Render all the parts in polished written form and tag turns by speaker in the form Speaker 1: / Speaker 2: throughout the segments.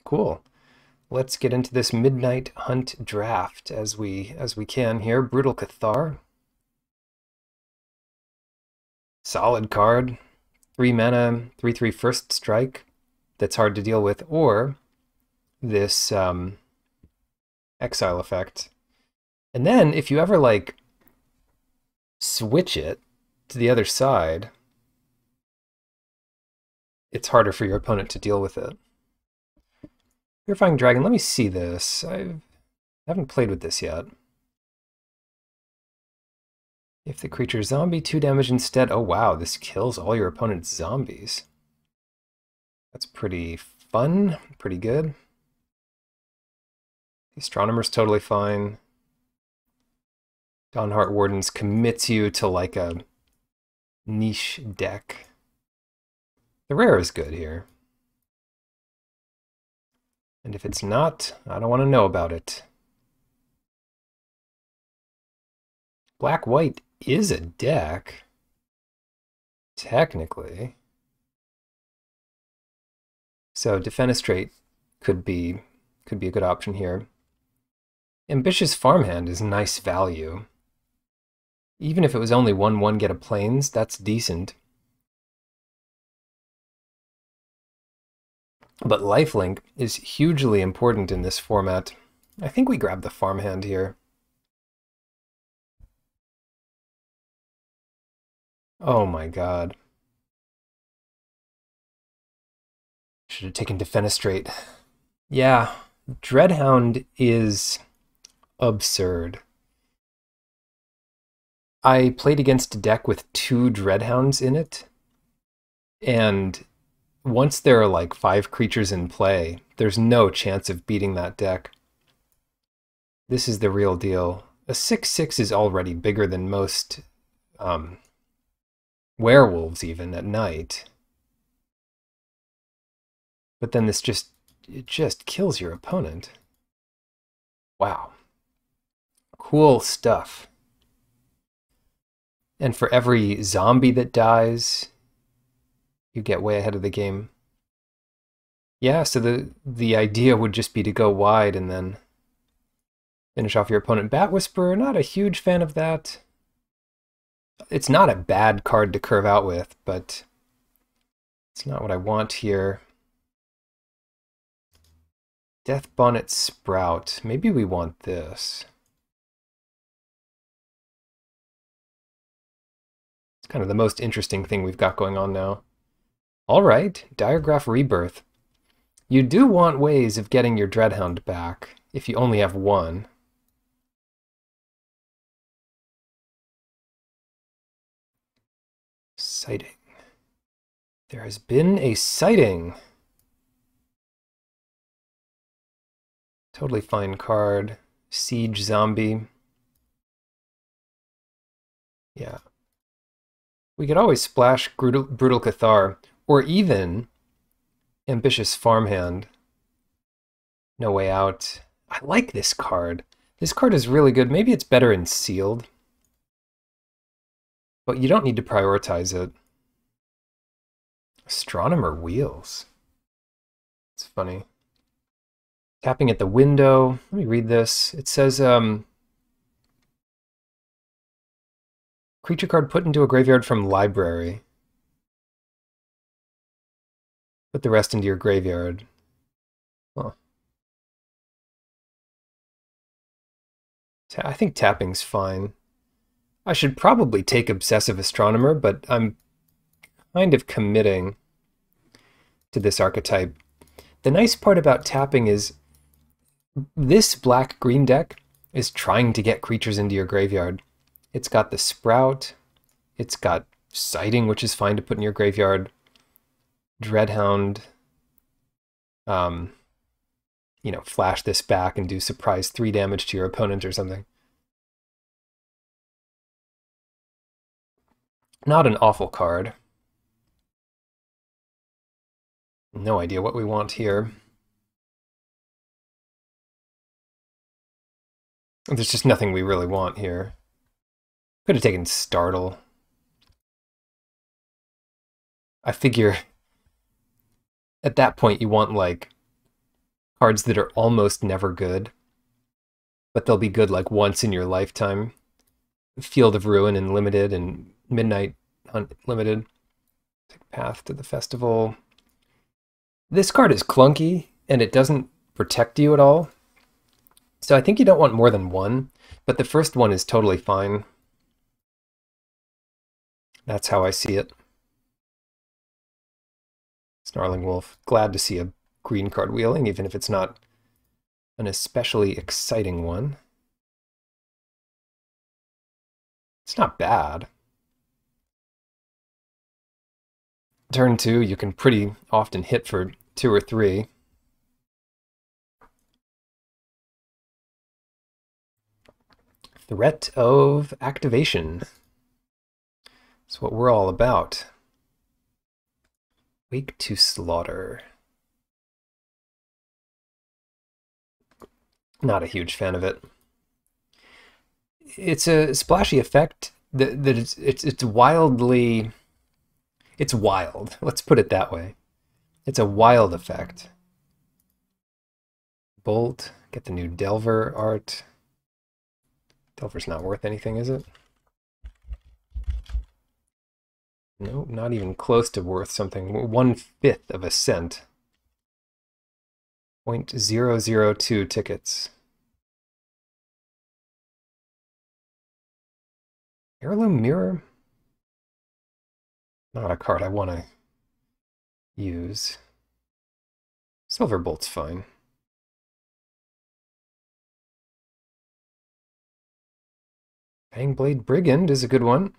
Speaker 1: Cool. Let's get into this Midnight Hunt draft as we can here. Brutal Cathar. Solid card. 3 mana, 3/3 first strike. That's hard to deal with. Or this exile effect. And then if you ever like switch it to the other side, it's harder for your opponent to deal with it. Purifying Dragon, let me see this. I haven't played with this yet. If the creature zombie, 2 damage instead. Oh wow, this kills all your opponent's zombies. That's pretty fun, pretty good. The Astronomer's totally fine. Dawnheart Wardens commits you to like a niche deck. The rare is good here. And if it's not, I don't want to know about it. Black-white is a deck, technically. So Defenestrate could be a good option here. Ambitious Farmhand is nice value. Even if it was only 1/1 get a plains, that's decent. But lifelink is hugely important in this format. I think we grab the Farmhand here. Oh my god. Should have taken Defenestrate. Yeah, Dreadhound is absurd. I played against a deck with 2 Dreadhounds in it, and once there are like 5 creatures in play, there's no chance of beating that deck. This is the real deal. A 6/6 is already bigger than most werewolves even at night. But then this it just kills your opponent. Wow. Cool stuff. And for every zombie that dies, you get way ahead of the game. Yeah, so the idea would just be to go wide and then finish off your opponent. Bat Whisperer, not a huge fan of that. It's not a bad card to curve out with, but it's not what I want here. Death Bonnet Sprout. Maybe we want this. It's kind of the most interesting thing we've got going on now. All right, Diregraph Rebirth. You do want ways of getting your Dreadhound back if you only have 1. Sighting. There has been a sighting. Totally fine card. Siege Zombie. Yeah. We could always splash Brutal Cathar, or even Ambitious Farmhand. No Way Out. I like this card. This card is really good. Maybe it's better in sealed. But you don't need to prioritize it. Astronomer Wheels. It's funny. Tapping at the window. Let me read this. It says, creature card put into a graveyard from library. Put the rest into your graveyard. Huh. I think tapping's fine. I should probably take Obsessive Astronomer, but I'm kind of committing to this archetype. The nice part about tapping is this black-green deck is trying to get creatures into your graveyard. It's got the Sprout, it's got Sighting, which is fine to put in your graveyard, Dreadhound, you know, flash this back and do surprise 3 damage to your opponent or something. Not an awful card. No idea what we want here. There's just nothing we really want here. Could have taken Startle. I figure at that point you want like cards that are almost never good, but they'll be good like once in your lifetime. Field of Ruin and Limited and Midnight Hunt Limited. Path to the Festival. This card is clunky and it doesn't protect you at all. So I think you don't want more than one, but the first one is totally fine. That's how I see it. Snarling Wolf. Glad to see a green card wheeling, even if it's not an especially exciting one. It's not bad. Turn 2, you can pretty often hit for 2 or 3. Threat of activation. That's what we're all about. Wake to Slaughter. Not a huge fan of it. It's a splashy effect that it's wildly... It's wild. Let's put it that way. It's a wild effect. Bolt. Get the new Delver art. Delver's not worth anything, is it? No, not even close to worth something. 1/5 of a cent. 0.002 tickets. Heirloom Mirror? Not a card I want to use. Silverbolt's fine. Fangblade Brigand is a good one.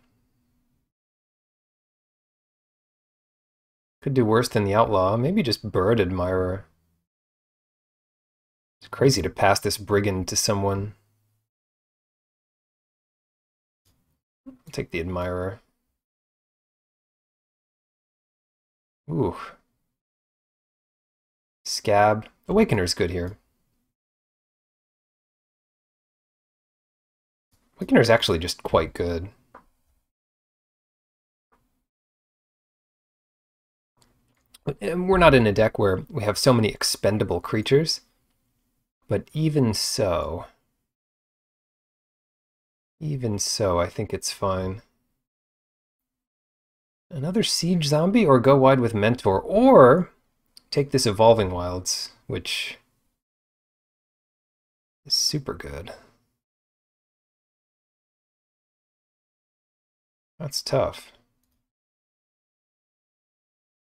Speaker 1: Could do worse than the Outlaw. Maybe just Bird Admirer. It's crazy to pass this Brigand to someone. I'll take the Admirer. Ooh. Scab. Awakener's good here. Awakener's actually just quite good. We're not in a deck where we have so many expendable creatures, but even so, I think it's fine. Another Siege Zombie, or go wide with Mentor, or take this Evolving Wilds, which is super good. That's tough.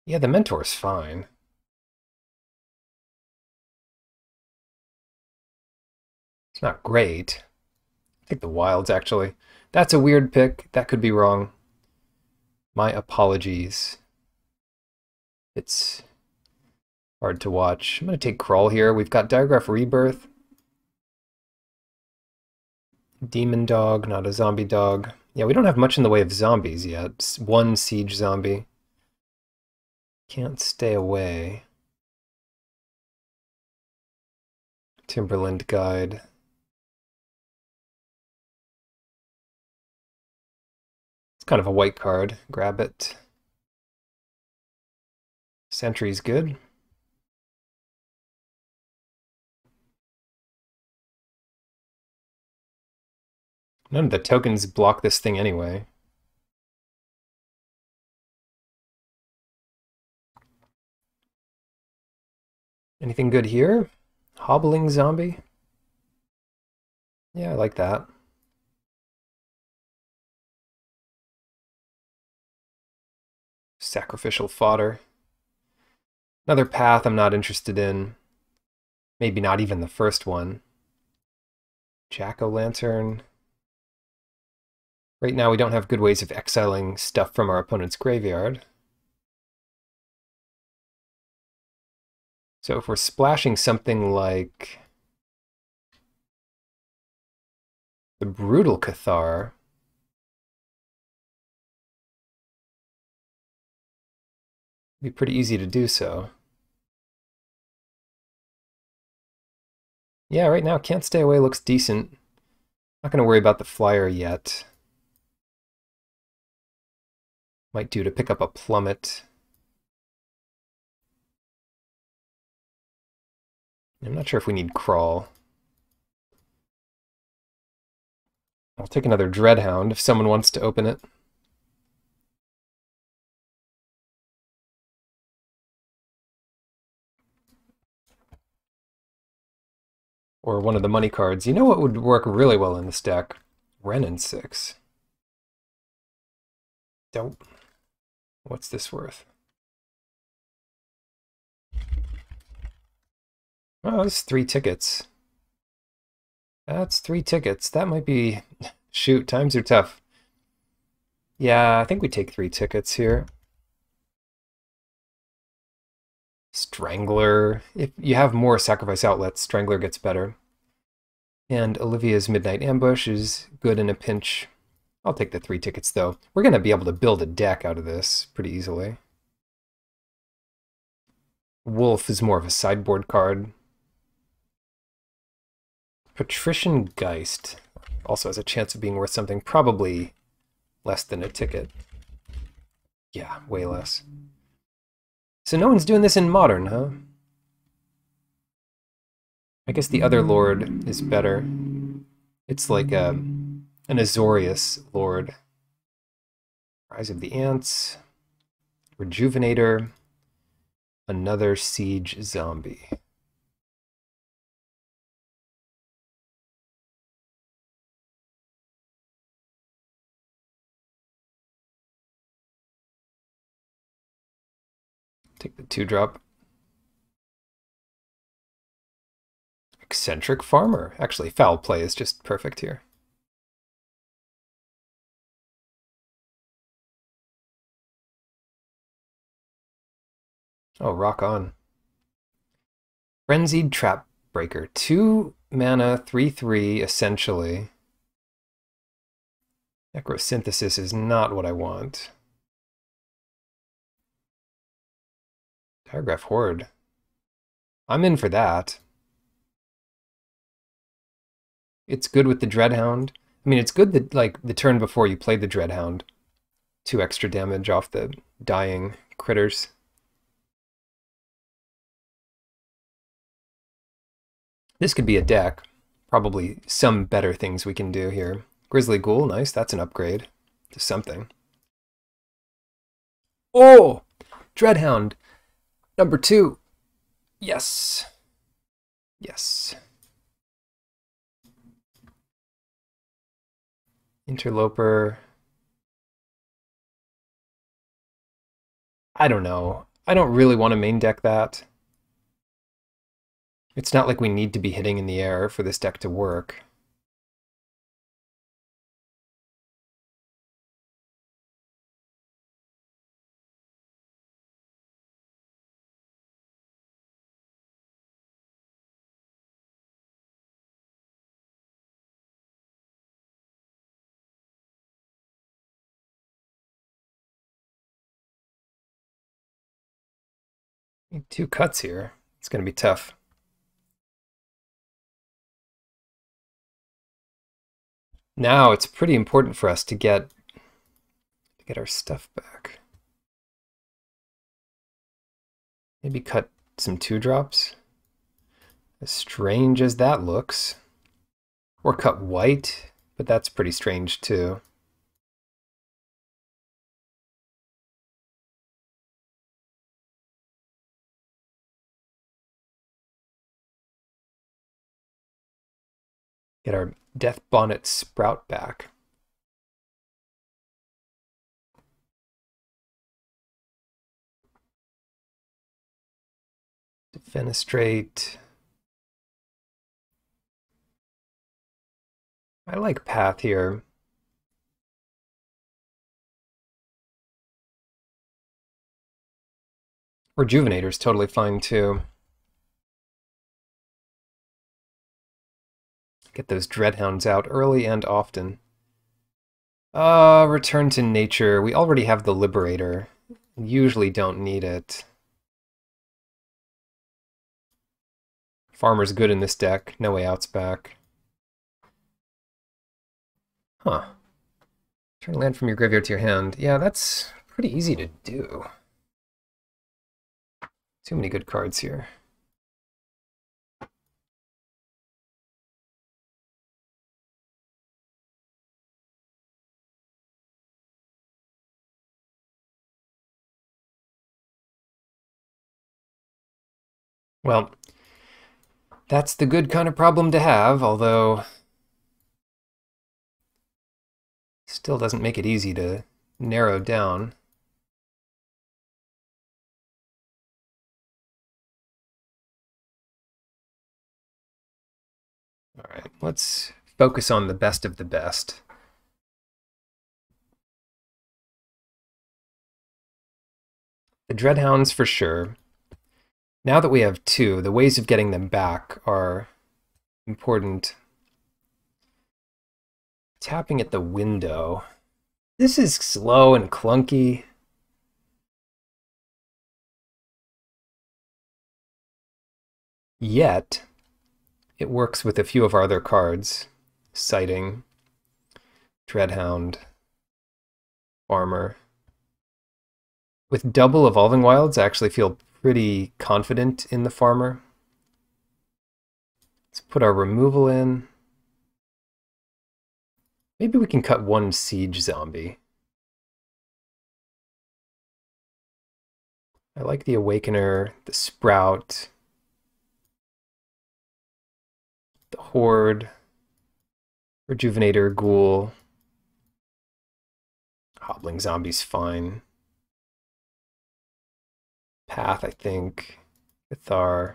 Speaker 1: Yeah, the Mentor's fine. It's not great. I think the Wilds, actually. That's a weird pick. That could be wrong. My apologies. It's hard to watch. I'm going to take Crawl here. We've got Diagraph Rebirth. Demon Dog, not a zombie dog. Yeah, we don't have much in the way of zombies yet. It's one Siege Zombie. Can't stay away. Timberland Guide. It's kind of a white card. Grab it. Sentry's good. None of the tokens block this thing anyway. Anything good here? Hobbling Zombie? Yeah, I like that. Sacrificial Fodder. Another path I'm not interested in. Maybe not even the first one. Jack-o'-lantern. Right now we don't have good ways of exiling stuff from our opponent's graveyard. So if we're splashing something like the Brutal Cathar, it'd be pretty easy to do so. Yeah, right now Can't Stay Away looks decent. Not going to worry about the flyer yet. Might do to pick up a Plummet. I'm not sure if we need crawl. I'll take another Dreadhound if someone wants to open it. Or one of the money cards. You know what would work really well in this deck? Wrenn and 6. Don't. What's this worth? Oh, that's 3 tickets. That's 3 tickets. That might be... Shoot, times are tough. Yeah, I think we take 3 tickets here. Strangler. If you have more sacrifice outlets, Strangler gets better. And Olivia's Midnight Ambush is good in a pinch. I'll take the 3 tickets, though. We're going to be able to build a deck out of this pretty easily. Wolf is more of a sideboard card. Patrician Geist also has a chance of being worth something, probably less than a ticket. Yeah, way less. So no one's doing this in Modern, huh? I guess the other Lord is better. It's like an Azorius Lord. Rise of the Ants. Rejuvenator. Another Siege Zombie. Take the 2-drop. Eccentric Farmer. Actually, foul play is just perfect here. Oh, rock on. Frenzied Trap Breaker. 2 mana, 3/3, essentially. Necrosynthesis is not what I want. Paragraph Horde. I'm in for that. It's good with the Dreadhound. I mean, it's good that, like, the turn before you play the Dreadhound. 2 extra damage off the dying critters. This could be a deck. Probably some better things we can do here. Grizzly Ghoul, nice. That's an upgrade to something. Oh! Dreadhound. Number 2. Yes. Yes. Interloper. I don't know. I don't really want to main deck that. It's not like we need to be hitting in the air for this deck to work. Need 2 cuts here. It's going to be tough. Now it's pretty important for us to get our stuff back. Maybe cut some 2-drops. As strange as that looks. Or cut white, but that's pretty strange too. Get our Death Bonnet Sprout back. Defenestrate. I like Path here. Rejuvenator's totally fine too. Get those Dreadhounds out early and often. Return to Nature. We already have the Liberator. Usually don't need it. Farmer's good in this deck. No Way Out's back. Huh. Turn land from your graveyard to your hand. Yeah, that's pretty easy to do. Too many good cards here. Well, that's the good kind of problem to have, although still doesn't make it easy to narrow down. All right, let's focus on the best of the best. The Dreadhounds for sure. Now that we have two, the ways of getting them back are important. Tapping at the window. This is slow and clunky. Yet, it works with a few of our other cards. Sighting, Dreadhound, Farmer. With double Evolving Wilds, I actually feel pretty confident in the Farmer. Let's put our removal in. Maybe we can cut one Siege Zombie. I like the Awakener, the Sprout, the Horde, Rejuvenator, Ghoul. Hobbling Zombie's fine. Path, I think. Cathar.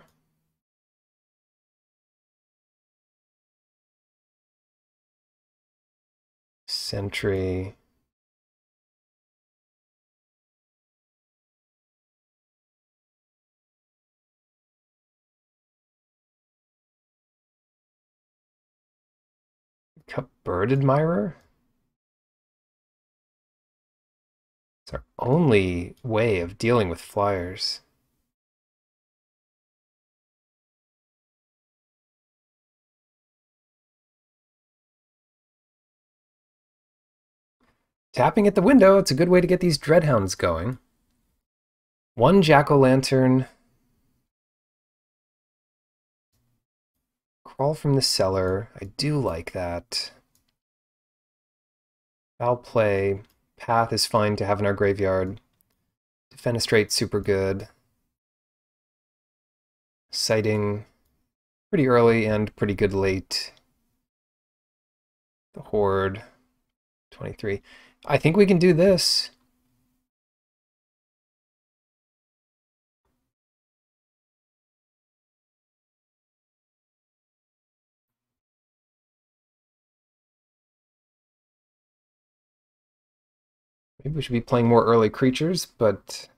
Speaker 1: Sentry. Cut Bird Admirer? It's our only way of dealing with flyers. Tapping at the window, it's a good way to get these Dreadhounds going. One Jack-o'-lantern. Crawl from the cellar. I do like that. Foul play. Path is fine to have in our graveyard. Defenestrate, super good. Sighting, pretty early and pretty good late. The Horde, 23. I think we can do this. Maybe we should be playing more early creatures, but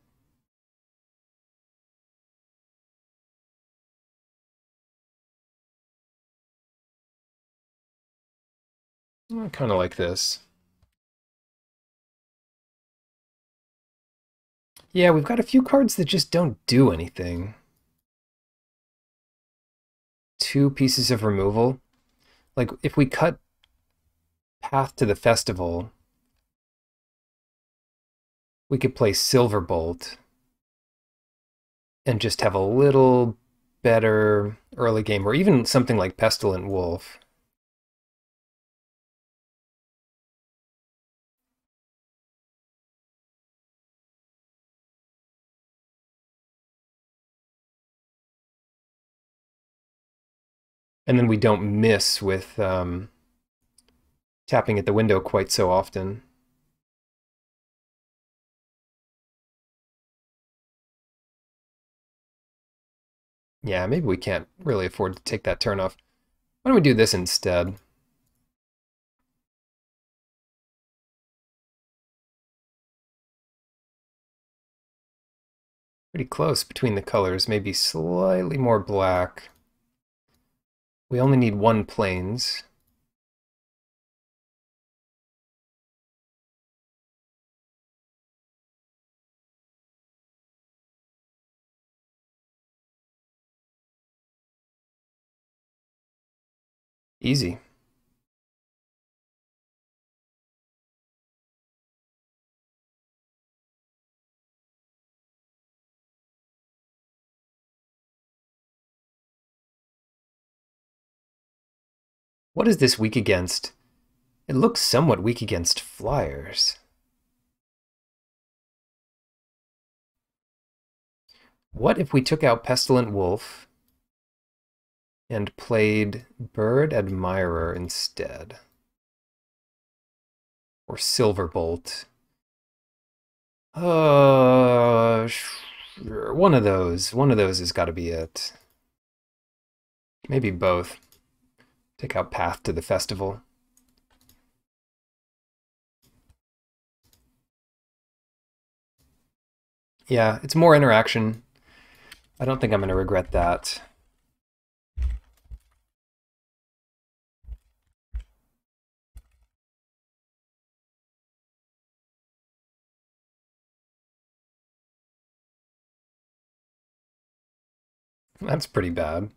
Speaker 1: I kind of like this. Yeah, we've got a few cards that just don't do anything. Two pieces of removal. Like, if we cut Path to the Festival, we could play Silverbolt and just have a little better early game, or even something like Pestilent Wolf. And then we don't miss with tapping at the window quite so often. Yeah, maybe we can't really afford to take that turn off. Why don't we do this instead? Pretty close between the colors, maybe slightly more black. We only need one plains. Easy. What is this weak against? It looks somewhat weak against flyers. What if we took out Pestilent Wolf and played Bird Admirer instead. Or Silverbolt. Sure. One of those. One of those has got to be it. Maybe both. Take out Path to the Festival. Yeah, it's more interaction. I don't think I'm going to regret that. That's pretty bad.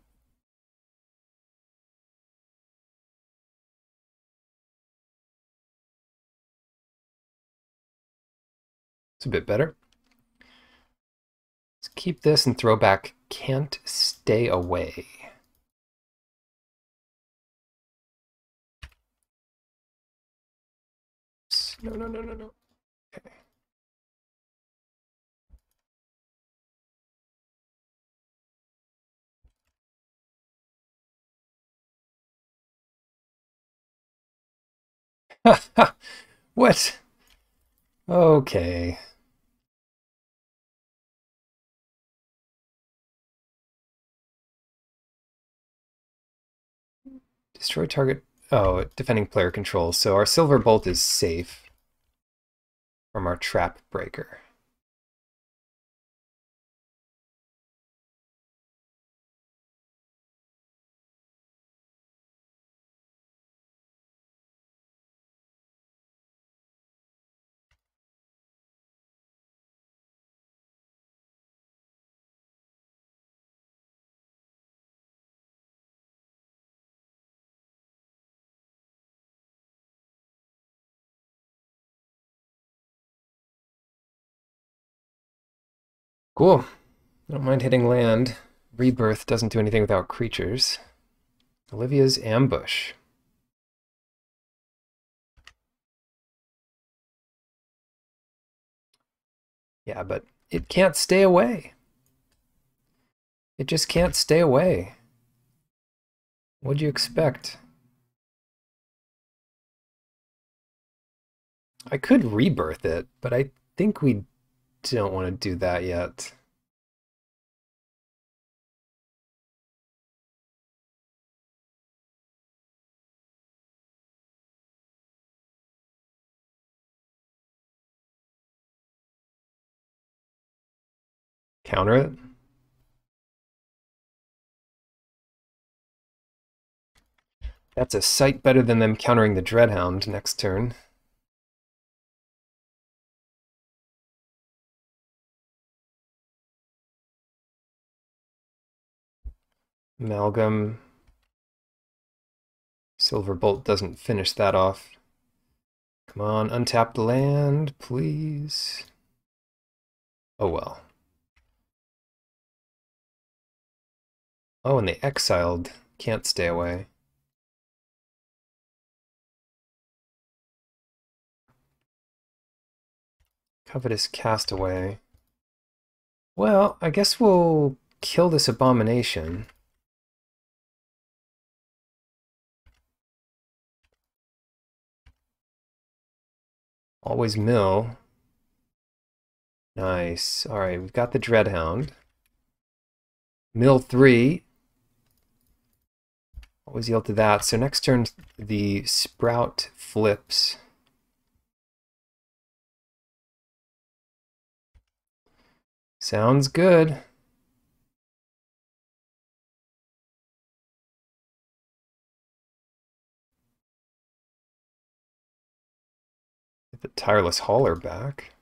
Speaker 1: It's a bit better. Let's keep this and throw back Can't Stay Away. No, no, no, no, no. Okay. What? Okay. Destroy target. Oh, defending player control. So our Silver Bolt is safe from our Trap Breaker. Cool. I don't mind hitting land. Rebirth doesn't do anything without creatures. Olivia's Ambush. Yeah, but it can't stay away. It just can't stay away. What'd you expect? I could rebirth it, but I think we don't want to do that yet. Counter it? That's a sight better than them countering the Dreadhound next turn. Amalgam. Silverbolt doesn't finish that off. Come on, untapped land, please. Oh well. Oh, and they exiled. Can't stay away. Covetous Castaway. Well, I guess we'll kill this abomination. Always mill. Nice. Alright, we've got the Dreadhound. Mill 3. Always yield to that. So next turn, the Sprout flips. Sounds good. Get the Tireless Hauler back.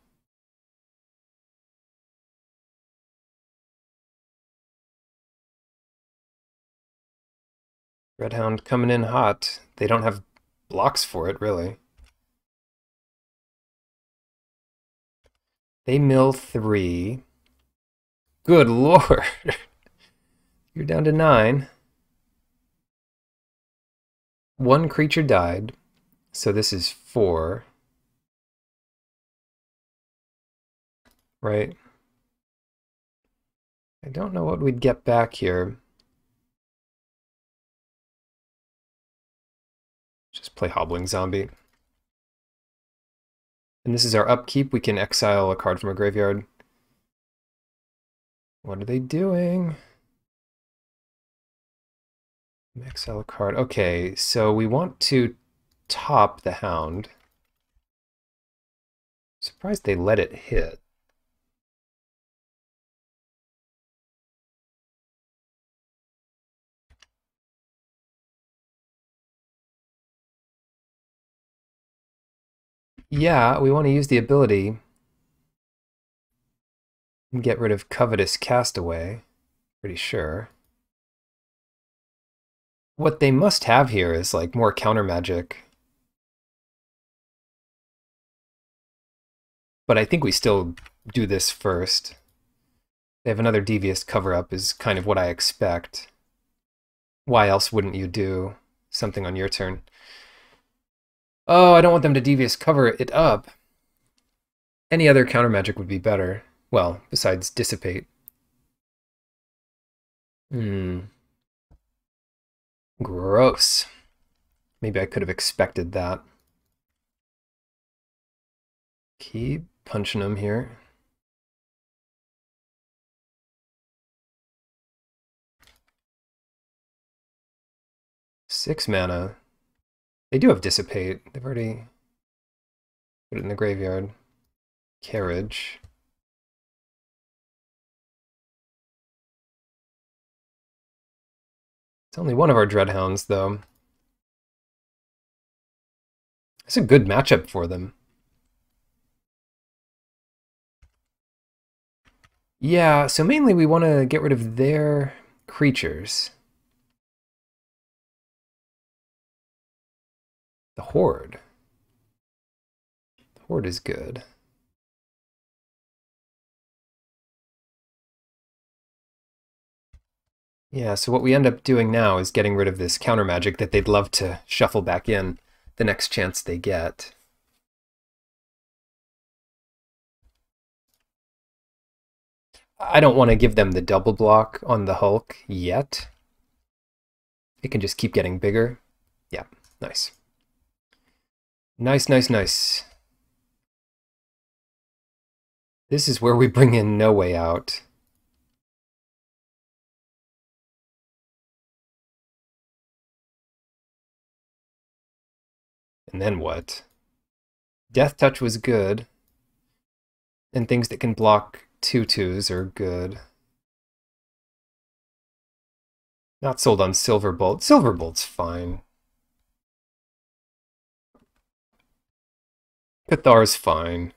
Speaker 1: Redhound coming in hot. They don't have blocks for it, really. They mill 3. Good lord. You're down to 9. One creature died, so this is 4. Right? I don't know what we'd get back here. Just play Hobbling Zombie. And this is our upkeep. We can exile a card from our graveyard. What are they doing? Exile a card. Okay, so we want to top the Hound. Surprised they let it hit. Yeah, we want to use the ability and get rid of Covetous Castaway. Pretty sure. What they must have here is like more counter magic. But I think we still do this first. They have another Devious cover-up is kind of what I expect. Why else wouldn't you do something on your turn? Oh, I don't want them to Devious cover it up. Any other counter magic would be better. Well, besides Dissipate. Gross. Maybe I could have expected that. Keep punching them here. Six mana. They do have Dissipate. They've already put it in the graveyard. Carriage. It's only one of our Dreadhounds, though. It's a good matchup for them. Yeah, so mainly we want to get rid of their creatures. The Horde. The Horde is good. Yeah, so what we end up doing now is getting rid of this counter magic that they'd love to shuffle back in the next chance they get. I don't want to give them the double block on the Hulk yet. It can just keep getting bigger. Yeah, nice. Nice, nice, nice. This is where we bring in No Way Out. And then what? Death Touch was good. And things that can block 2/2s are good. Not sold on Silverbolt. Silverbolt's fine. Cathar's fine.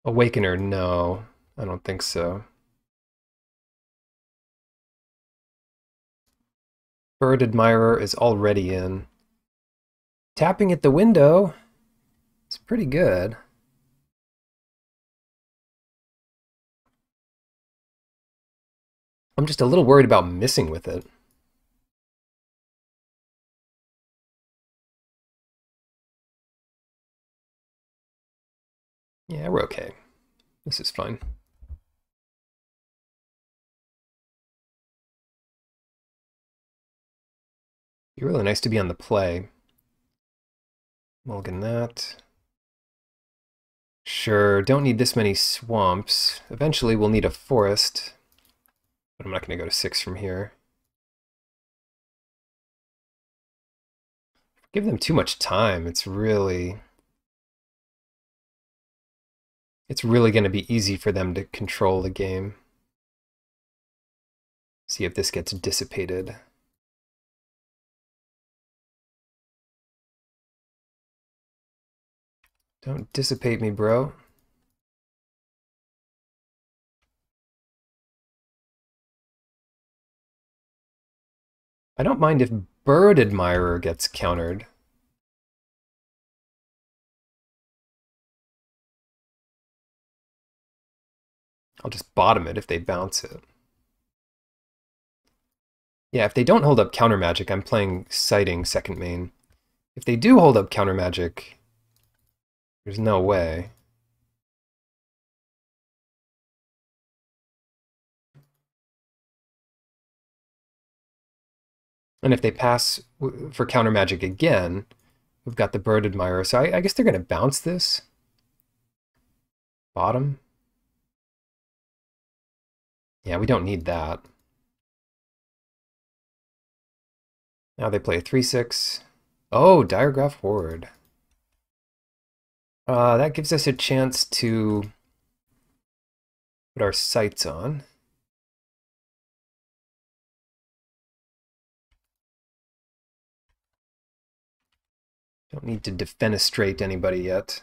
Speaker 1: Awakener, no. I don't think so. Bird Admirer is already in. Tapping at the window is pretty good. I'm just a little worried about missing with it. Yeah, we're okay. This is fine. Be really nice to be on the play. Mulligan that. Sure, don't need this many swamps. Eventually we'll need a forest. But I'm not going to go to 6 from here. Give them too much time. It's really going to be easy for them to control the game. See if this gets dissipated. Don't dissipate me, bro. I don't mind if Bird Admirer gets countered. I'll just bottom it if they bounce it. Yeah, if they don't hold up counter magic, I'm playing Sighting second main. If they do hold up counter magic, there's no way. And if they pass for counter magic again, we've got the Bird Admirer. So I guess they're going to bounce this. Bottom. Yeah, we don't need that. Now they play a 3/6. Oh, Diregraph Horde. That gives us a chance to put our sights on. Don't need to defenestrate anybody yet.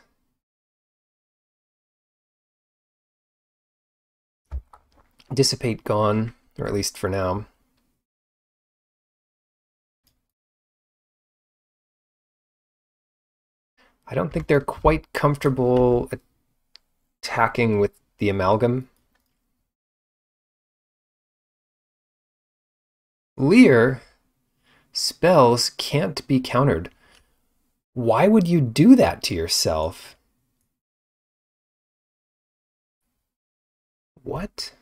Speaker 1: Dissipate gone, or at least for now. I don't think they're quite comfortable attacking with the Amalgam. Leer, spells can't be countered. Why would you do that to yourself? What?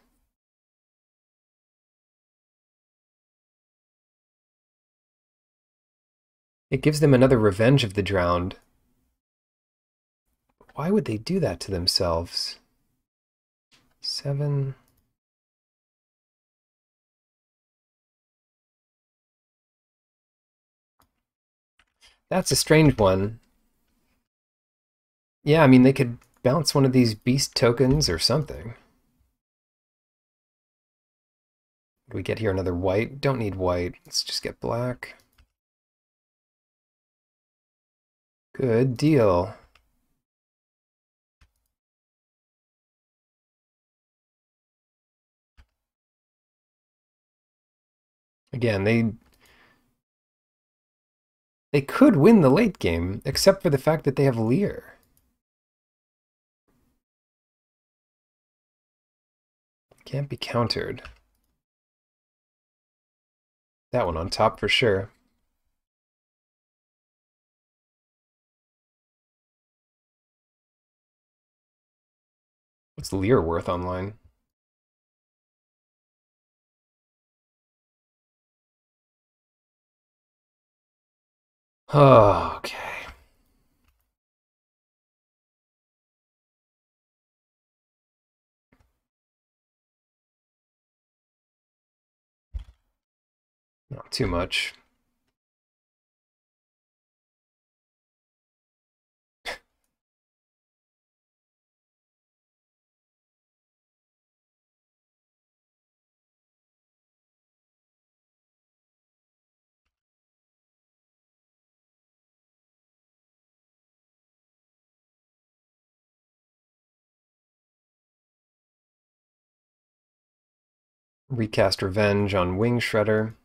Speaker 1: It gives them another Revenge of the Drowned. Why would they do that to themselves? 7. That's a strange one. Yeah, I mean, they could bounce one of these beast tokens or something. Do we get here another white? Don't need white. Let's just get black. Good deal. Again, they could win the late game, except for the fact that they have Leer. Can't be countered. That one on top for sure. What's Leer worth online? Oh, okay. Not too much. Recast Revenge on Wing Shredder.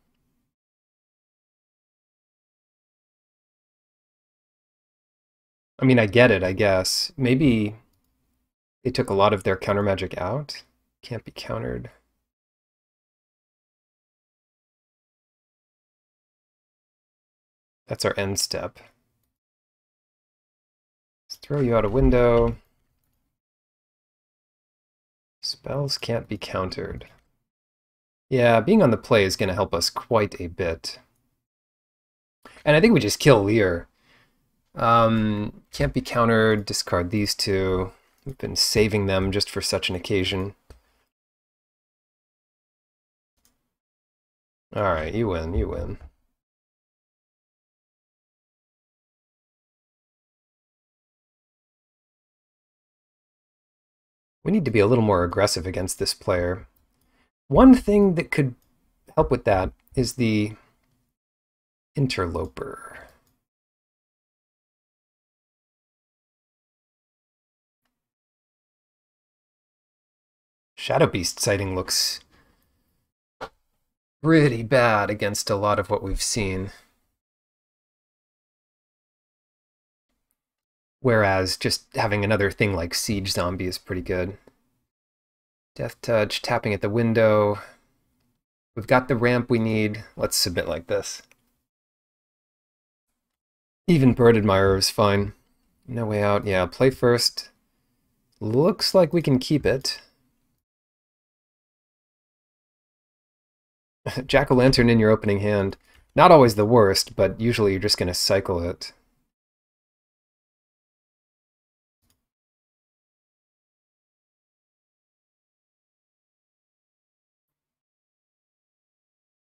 Speaker 1: I mean, I get it, I guess. Maybe they took a lot of their counter magic out. Can't be countered. That's our end step. Let's throw you out a window. Spells can't be countered. Yeah, being on the play is going to help us quite a bit. And I think we just kill Leer. Can't be countered, discard these two. We've been saving them just for such an occasion. Alright, you win, you win. We need to be a little more aggressive against this player. One thing that could help with that is the Interloper. Shadow Beast sighting looks pretty bad against a lot of what we've seen. Whereas just having another thing like Siege Zombie is pretty good. Death Touch, tapping at the window. We've got the ramp we need. Let's submit like this. Even Bird Admirer is fine. No way out. Yeah, play first. Looks like we can keep it. Jack-o'-lantern in your opening hand. Not always the worst, but usually you're just going to cycle it.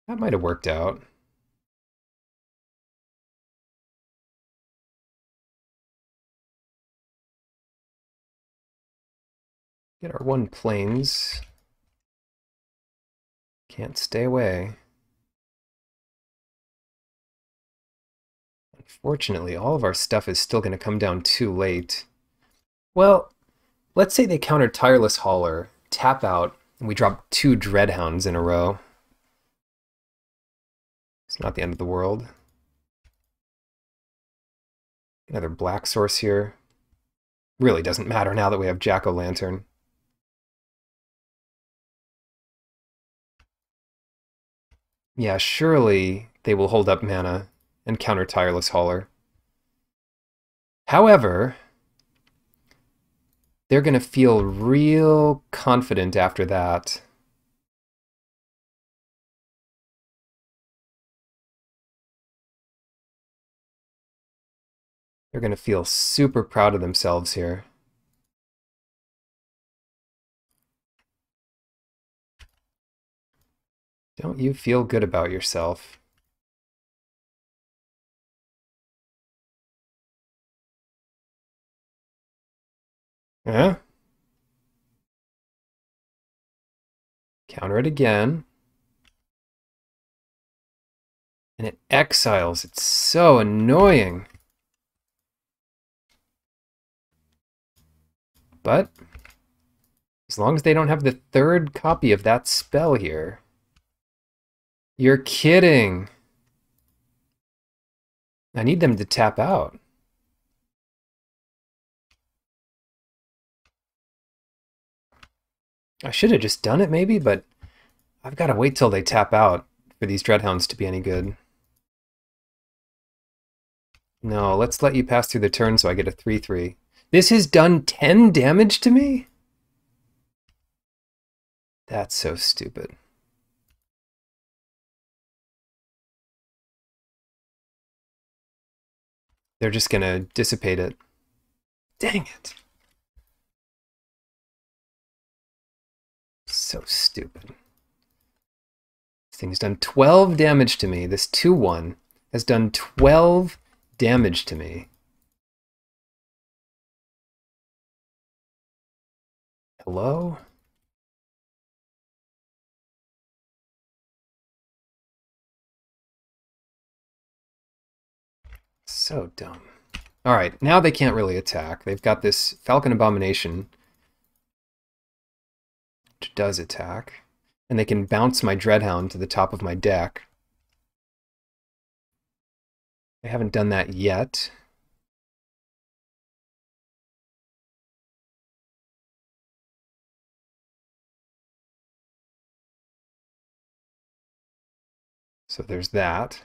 Speaker 1: That might have worked out. Get our 1 planes. Can't stay away. Unfortunately, all of our stuff is still going to come down too late. Well, let's say they counter Tireless Hauler, tap out, and we drop 2 Dreadhounds in a row. It's not the end of the world. Another black source here. Really doesn't matter now that we have Jack-O-Lantern. Yeah, surely they will hold up mana and counter Tireless Hauler. However, they're going to feel real confident after that. They're going to feel super proud of themselves here. Don't you feel good about yourself? Huh? Counter it again. And it exiles. It's so annoying. But as long as they don't have the 3rd copy of that spell here. You're kidding. I need them to tap out. I should have just done it maybe, but I've got to wait till they tap out for these Dreadhounds to be any good. No, let's let you pass through the turn so I get a 3/3. This has done 10 damage to me? That's so stupid. They're just gonna dissipate it. Dang it. So stupid. This thing's done 12 damage to me. This 2/1 has done 12 damage to me. Hello? So dumb. Alright, now they can't really attack. They've got this Falcon Abomination, which does attack. And they can bounce my Dreadhound to the top of my deck. They haven't done that yet. So there's that.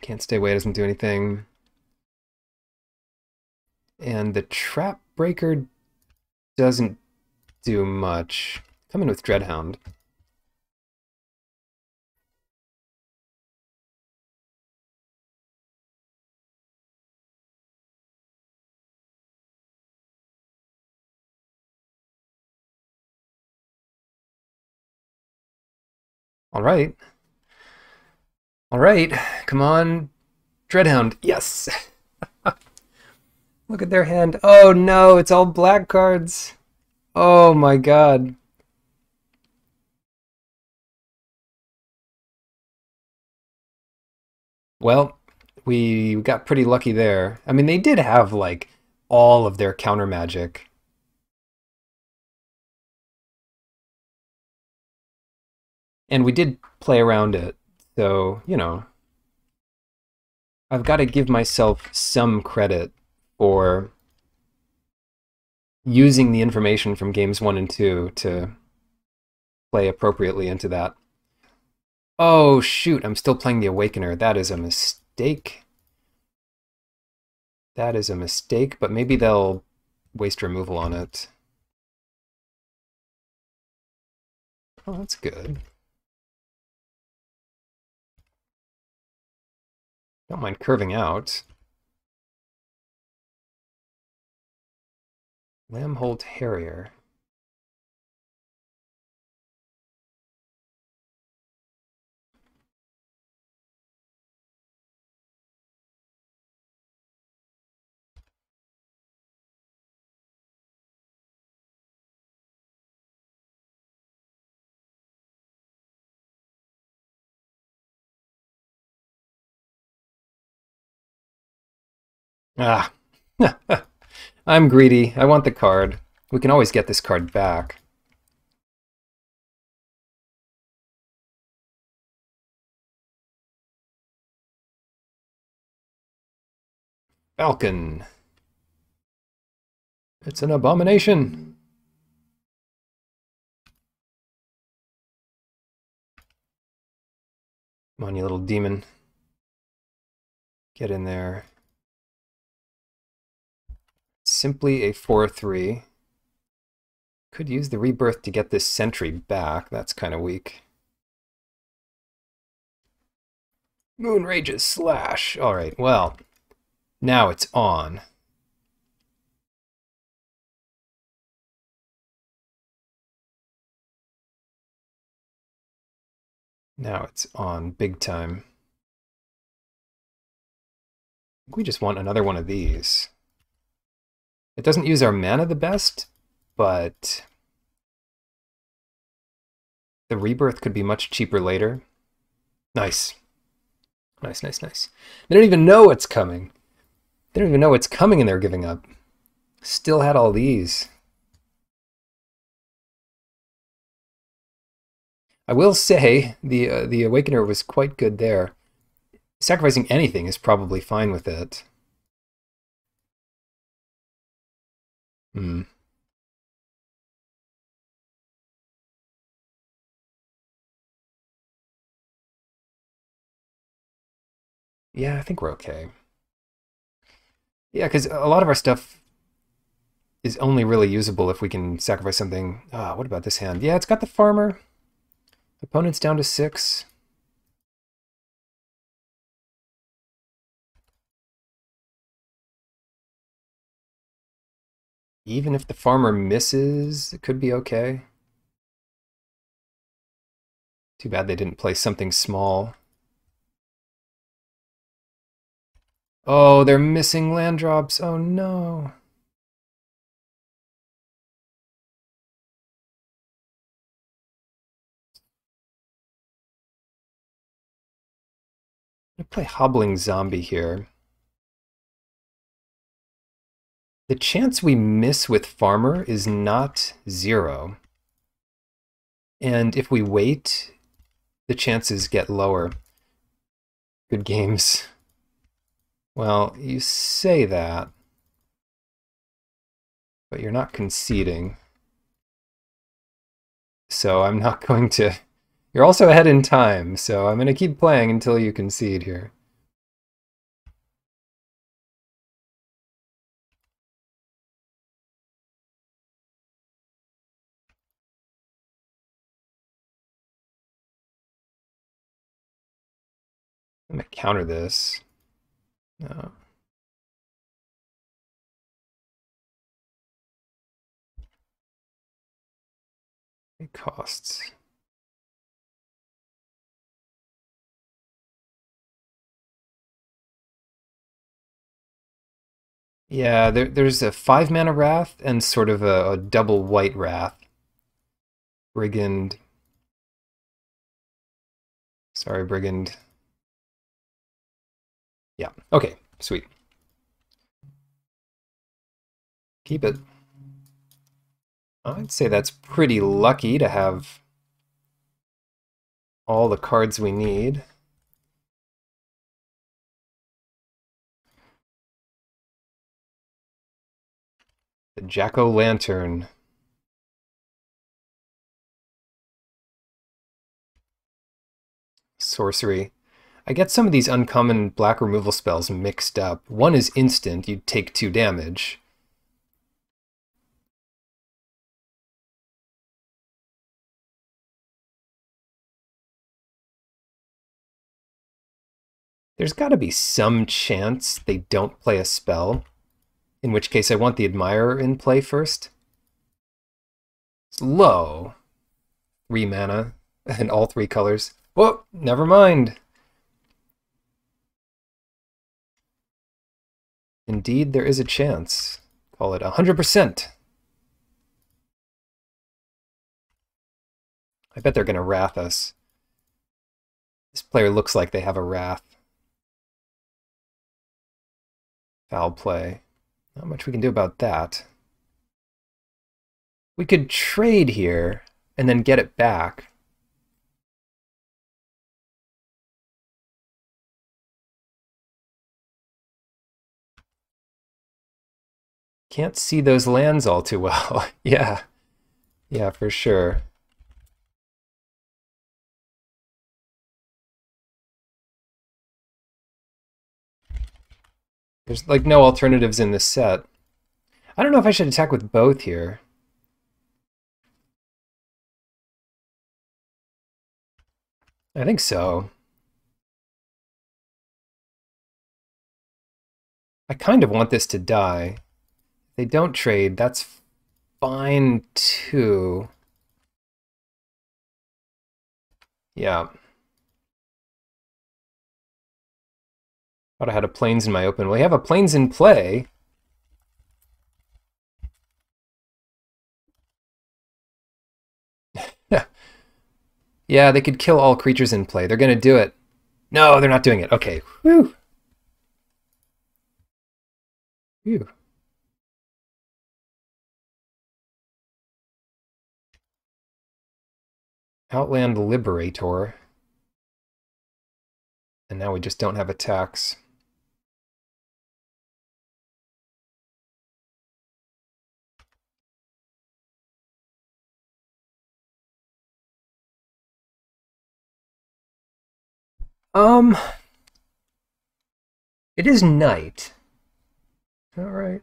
Speaker 1: Can't stay away, doesn't do anything. And the Trap Breaker doesn't do much. Come in with Dreadhound. All right. All right. Come on, Dreadhound. Yes. Look at their hand. Oh no, it's all black cards. Oh my god. Well, we got pretty lucky there. I mean, they did have, like, all of their counter magic. And we did play around it, so, you know. I've got to give myself some credit for using the information from games 1 and 2 to play appropriately into that. Oh, shoot, I'm still playing the Awakener. That is a mistake. That is a mistake, but maybe they'll waste removal on it. Oh, that's good. Don't mind curving out. Lamb-Holt Harrier. Ah, I'm greedy. I want the card. We can always get this card back. Falcon. It's an abomination. Come on, you little demon. Get in there. Simply a 4/3. Could use the rebirth to get this sentry back. That's kind of weak. Moonrage's Slash. All right, well, now it's on. Now it's on big time. We just want another one of these. It doesn't use our mana the best, but the rebirth could be much cheaper later. Nice. Nice, nice, nice. They don't even know what's coming. They don't even know what's coming and they're giving up. Still had all these. I will say the Awakener was quite good there. Sacrificing anything is probably fine with it. Hmm. Yeah, I think we're okay. Yeah, because a lot of our stuff is only really usable if we can sacrifice something. Ah, what about this hand? Yeah, it's got the farmer. Opponent's down to 6. Even if the farmer misses, it could be okay. Too bad they didn't play something small. Oh, they're missing land drops. Oh no. I'm gonna play Hobbling Zombie here. The chance we miss with Farmer is not 0. And if we wait, the chances get lower. Good games. Well, you say that, but you're not conceding. So I'm not going to... You're also ahead in time, so I'm going to keep playing until you concede here. I'm going to counter this. No. It costs. Yeah, there's a 5-mana Wrath and sort of a double white Wrath. Brigand. Sorry, Brigand. Yeah, okay, sweet. Keep it. I'd say that's pretty lucky to have all the cards we need. The Jack-o'-lantern. Sorcery. I get some of these uncommon black removal spells mixed up. One is instant, you take 2 damage. There's got to be some chance they don't play a spell, in which case I want the Admirer in play first. It's low. 3 mana and all 3 colors. Whoa, never mind. Indeed, there is a chance. Call it 100%. I bet they're going to wrath us. This player looks like they have a wrath. Foul play. Not much we can do about that. We could trade here and then get it back. Can't see those lands all too well. Yeah, for sure. There's like no alternatives in this set. I don't know if I should attack with both here. I think so. I kind of want this to die. If they don't trade, that's fine too. Yeah. Thought I had a Plains in my open. Well, you have a Plains in play. Yeah, they could kill all creatures in play. They're going to do it. No, they're not doing it. Okay. Whew. Phew. Outland Liberator. And now we just don't have attacks. It is night. All right.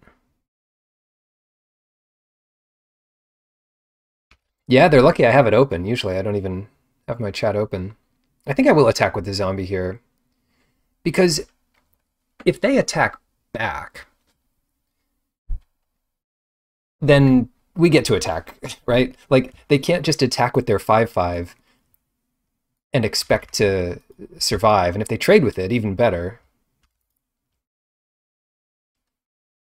Speaker 1: Yeah, they're lucky I have it open. Usually I don't even have my chat open. I think I will attack with the zombie here. Because if they attack back, then we get to attack, right? Like, they can't just attack with their 5/5 and expect to survive. And if they trade with it, even better.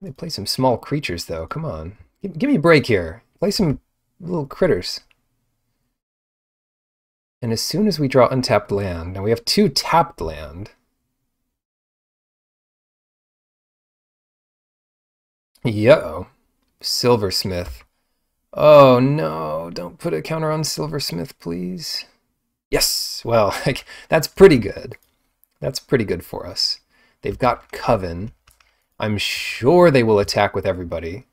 Speaker 1: They play some small creatures, though. Come on. Give me a break here. Play some little critters. And as soon as we draw untapped land, now we have 2 tapped land. Yo, Silversmith. Oh no, don't put a counter on Silversmith, please. Yes, well, like, that's pretty good. That's pretty good for us. They've got Coven. I'm sure they will attack with everybody.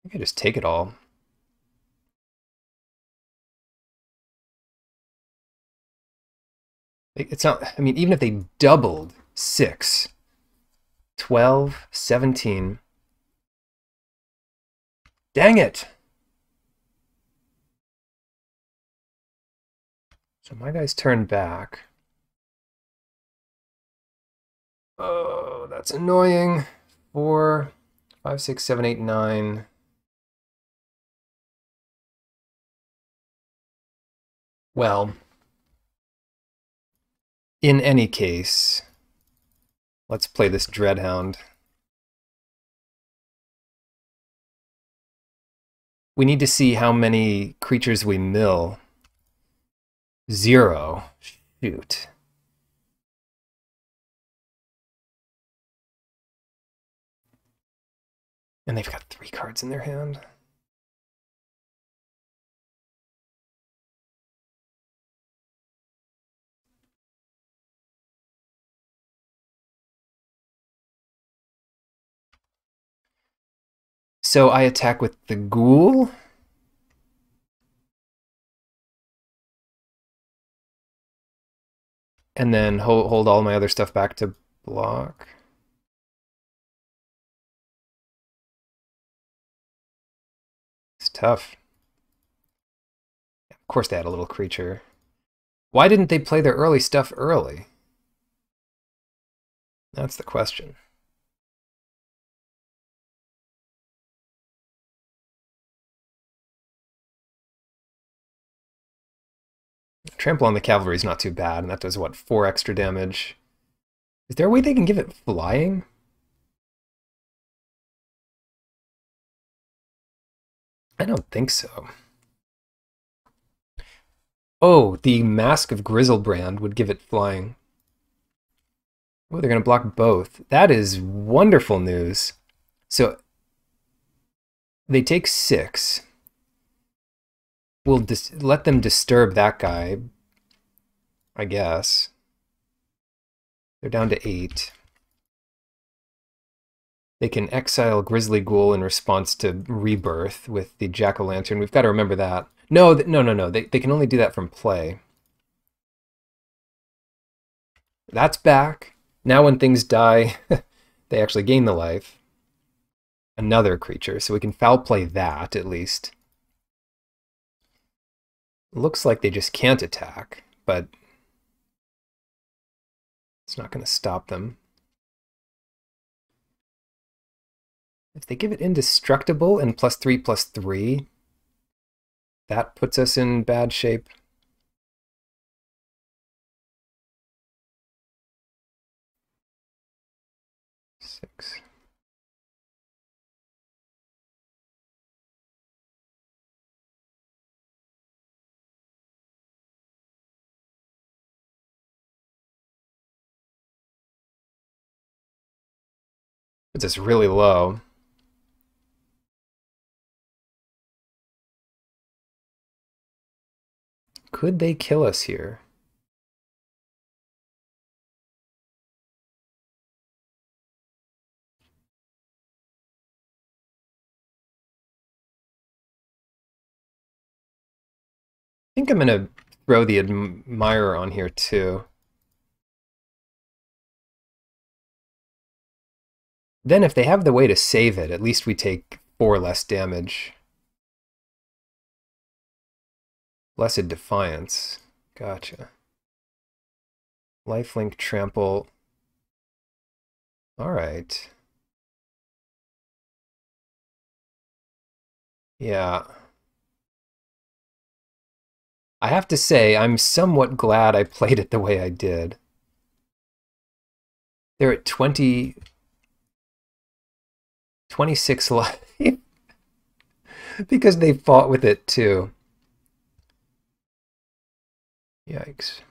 Speaker 1: I could just take it all. It's not, I mean, even if they doubled 6, 12, 17. Dang it! So my guys turn back. Oh, that's annoying. 4, 5, 6, 7, 8, 9. Well, in any case, let's play this Dreadhound. We need to see how many creatures we mill. 0. Shoot. And they've got 3 cards in their hand. So I attack with the Ghoul. And then hold all my other stuff back to block. It's tough. Of course they had a little creature. Why didn't they play their early stuff early? That's the question. Trample on the cavalry is not too bad, and that does, what, 4 extra damage? Is there a way they can give it flying? I don't think so. Oh, the Mask of Grizzlebrand would give it flying. Oh, they're going to block both. That is wonderful news. So they take 6. We'll let them disturb that guy, I guess. They're down to 8. They can exile Grizzly Ghoul in response to Rebirth with the Jack-o'-lantern. We've got to remember that. No. They can only do that from play. That's back. Now when things die, they actually gain the life. Another creature, so we can foul play that, at least. Looks like they just can't attack, but it's not going to stop them. If they give it indestructible and +3/+3, that puts us in bad shape. Six. Puts us really low. Could they kill us here? I think I'm going to throw the Admirer on here too. Then if they have the way to save it, at least we take 4 less damage. Blessed Defiance. Gotcha. Lifelink Trample. Alright. Yeah. I have to say, I'm somewhat glad I played it the way I did. They're at 26 life. Because they fought with it too. Yikes.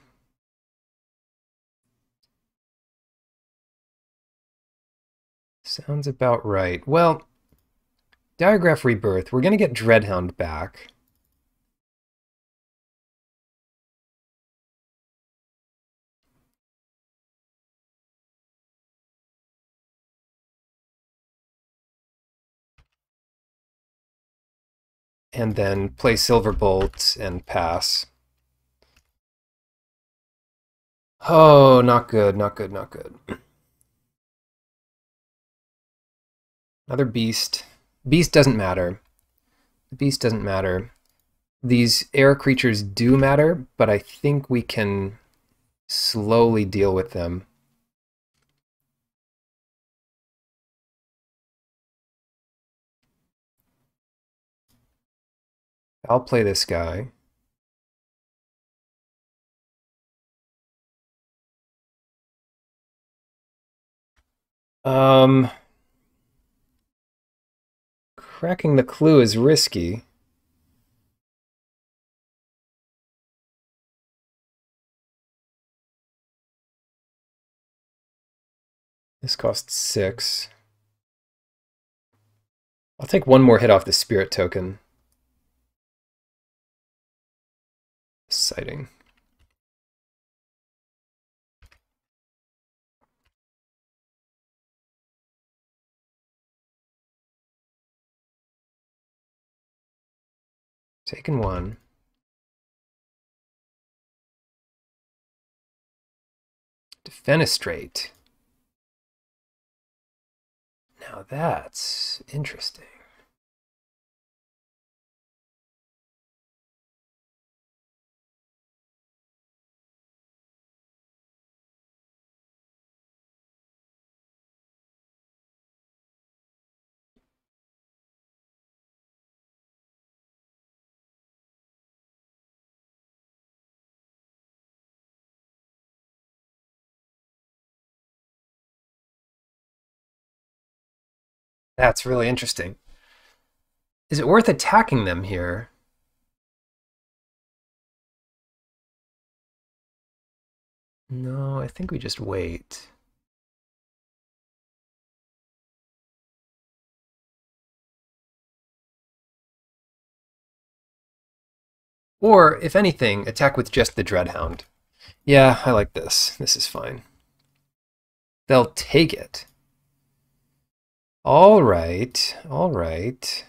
Speaker 1: Sounds about right. Well, Diregraph Rebirth. We're going to get Dreadhound back. And then play Silverbolt and pass. Oh, not good, not good, not good. Another beast. Beast doesn't matter. The beast doesn't matter. These air creatures do matter, but I think we can slowly deal with them. I'll play this guy. Cracking the clue is risky. This costs 6. I'll take 1 more hit off the spirit token. Sighting. Taking 1. Defenestrate. Now that's interesting. That's really interesting. Is it worth attacking them here? No, I think we just wait. Or, if anything, attack with just the Dreadhound. Yeah, I like this. This is fine. They'll take it. All right, all right.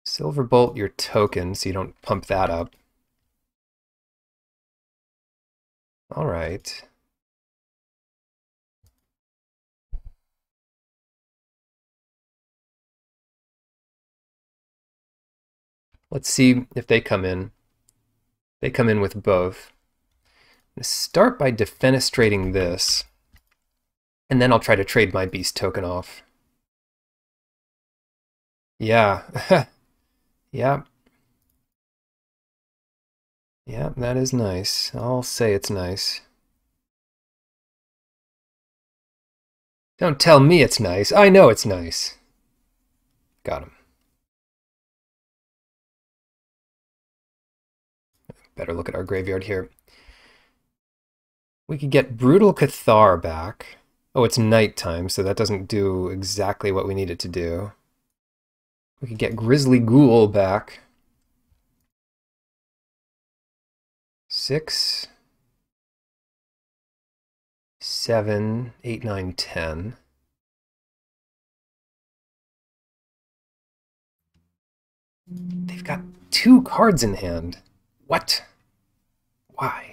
Speaker 1: Silverbolt your token so you don't pump that up. All right. Let's see if they come in. They come in with both. Start by defenestrating this, and then I'll try to trade my beast token off. Yeah. Yeah. Yeah, that is nice. I'll say it's nice. Don't tell me it's nice. I know it's nice. Got him. Better look at our graveyard here. We could get Brutal Cathar back. Oh, it's nighttime, so that doesn't do exactly what we need it to do. We could get Grizzly Ghoul back. 6, 7, 8, 9, 10. They've got 2 cards in hand. What? Why?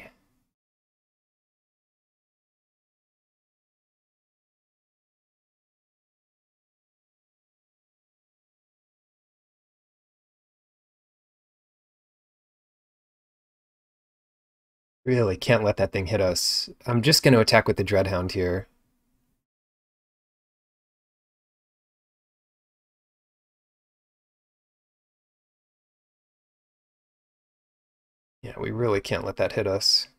Speaker 1: Really can't let that thing hit us. I'm just going to attack with the Dreadhound here. Yeah, we really can't let that hit us.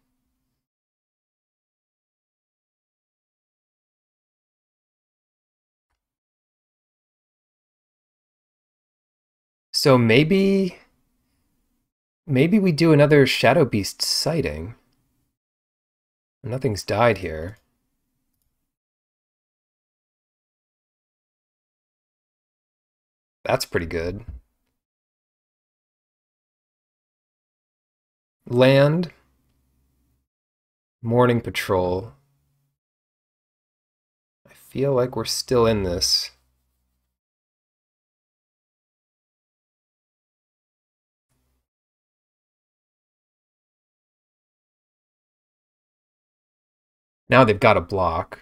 Speaker 1: So maybe we do another Shadow Beast sighting. Nothing's died here. That's pretty good. Land. Morning Patrol. I feel like we're still in this. Now they've got a block.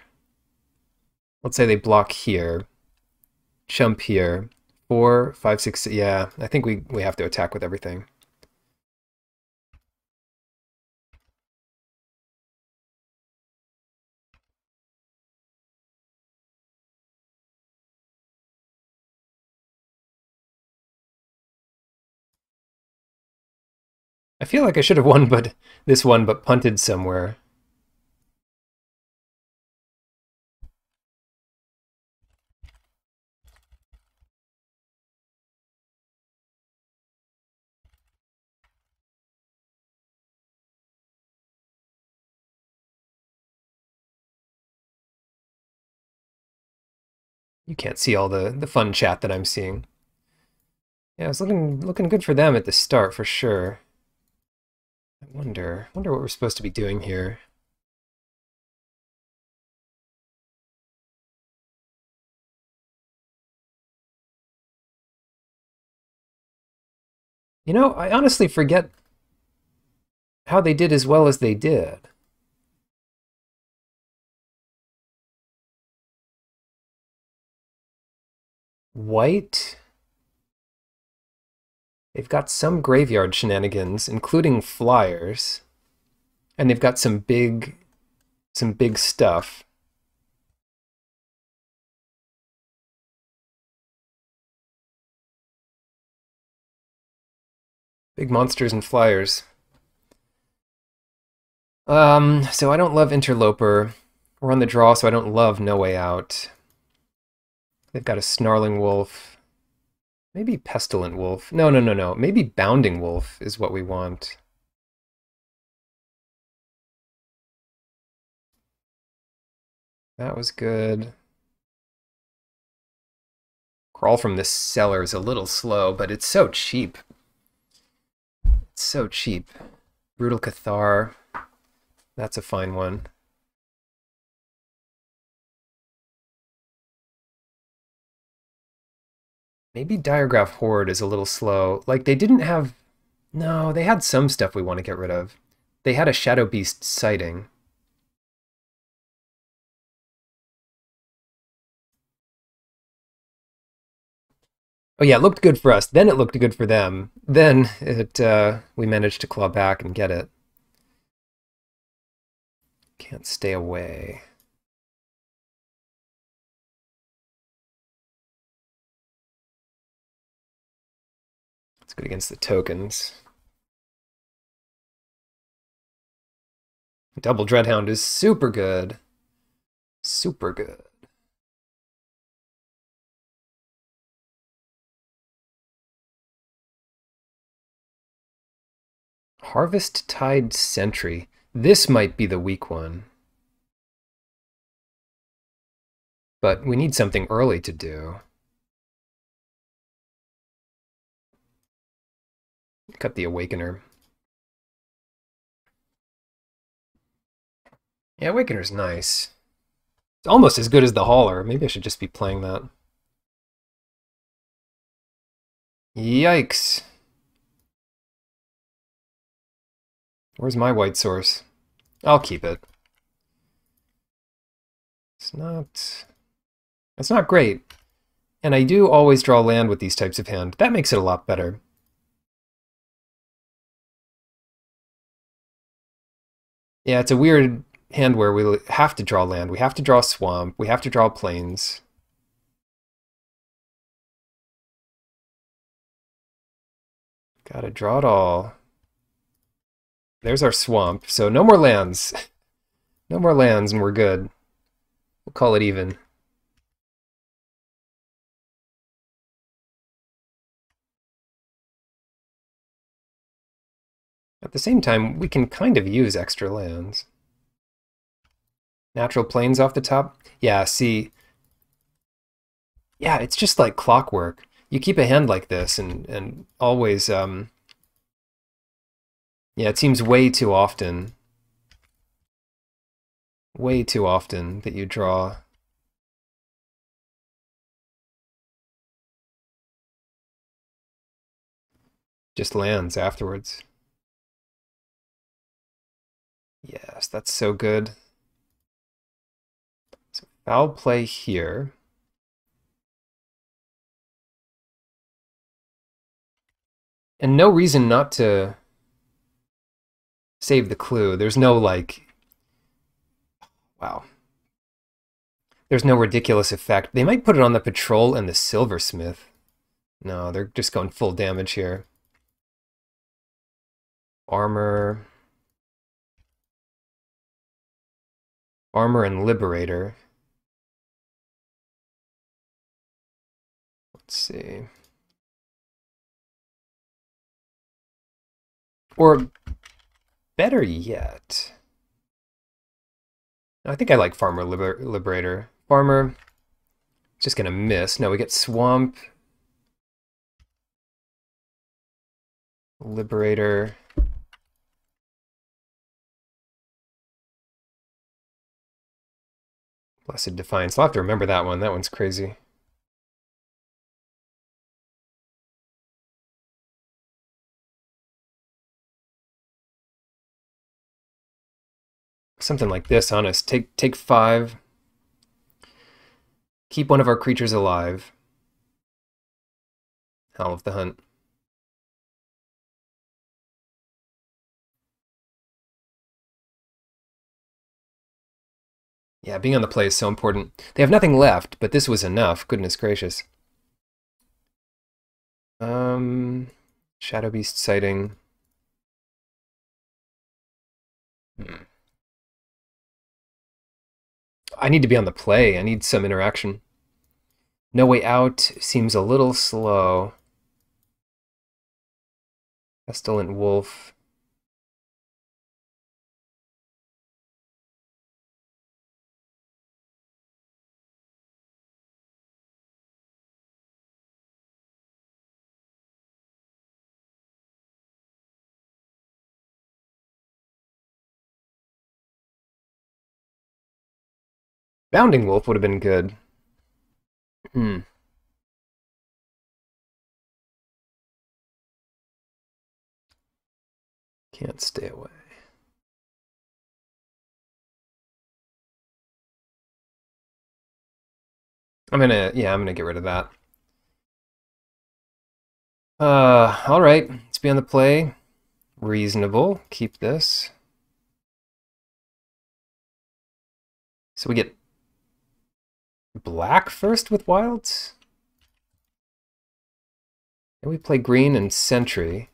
Speaker 1: Let's say they block here. Jump here. 4, 5, 6. Yeah, I think we have to attack with everything. I feel like I should have won this one, but punted somewhere. You can't see all the fun chat that I'm seeing. Yeah, it's looking good for them at the start for sure. I wonder what we're supposed to be doing here. You know, I honestly forget how they did as well as they did. White, they've got some graveyard shenanigans, including flyers, and they've got some big stuff. Big monsters and flyers. So I don't love Interloper. We're on the draw, so I don't love No Way Out. They've got a Snarling Wolf. Maybe Pestilent Wolf. No. Maybe Bounding Wolf is what we want. That was good. Crawl from the Cellar is a little slow, but it's so cheap. It's so cheap. Brutal Cathar. That's a fine one. Maybe Diregraph Horde is a little slow. Like, they didn't have... No, they had some stuff we want to get rid of. They had a Shadow Beast sighting. Oh yeah, it looked good for us. Then it looked good for them. Then we managed to claw back and get it. Can't stay away. It's good against the tokens. Double Dreadhound is super good. Super good. Harvest Tide Sentry. This might be the weak one. But we need something early to do. Cut the Awakener. Yeah, Awakener's nice. It's almost as good as the Hauler. Maybe I should just be playing that. Yikes. Where's my white source? I'll keep it. It's not great. And I do always draw land with these types of hand. That makes it a lot better. Yeah, it's a weird hand where we have to draw land. We have to draw swamp. We have to draw plains. Gotta draw it all. There's our swamp. So no more lands. No more lands and we're good. We'll call it even. At the same time, we can kind of use extra lands. Natural plains off the top? Yeah, see. Yeah, it's just like clockwork. You keep a hand like this and always, yeah, it seems way too often that you draw. Just lands afterwards. Yes, that's so good. So foul play here. And no reason not to save the clue. There's no, like... Wow. There's no ridiculous effect. They might put it on the Patrol and the Silversmith. No, they're just going full damage here. Armor and Liberator. Let's see. Or better yet, I think I like Farmer Liberator. Farmer, just gonna miss. No, we get Swamp. Liberator. Blessed Defiance. I'll have to remember that one. That one's crazy. Something like this, honest. Take 5. Keep one of our creatures alive. Howl of the Hunt. Yeah, being on the play is so important. They have nothing left, but this was enough. Goodness gracious. Shadow Beast sighting. I need to be on the play. I need some interaction. No Way Out seems a little slow. Pestilent Wolf. Bounding Wolf would have been good. Can't stay away. I'm gonna get rid of that. All right. Let's be on the play. Reasonable. Keep this. So we get black first with wilds? And we play green and sentry.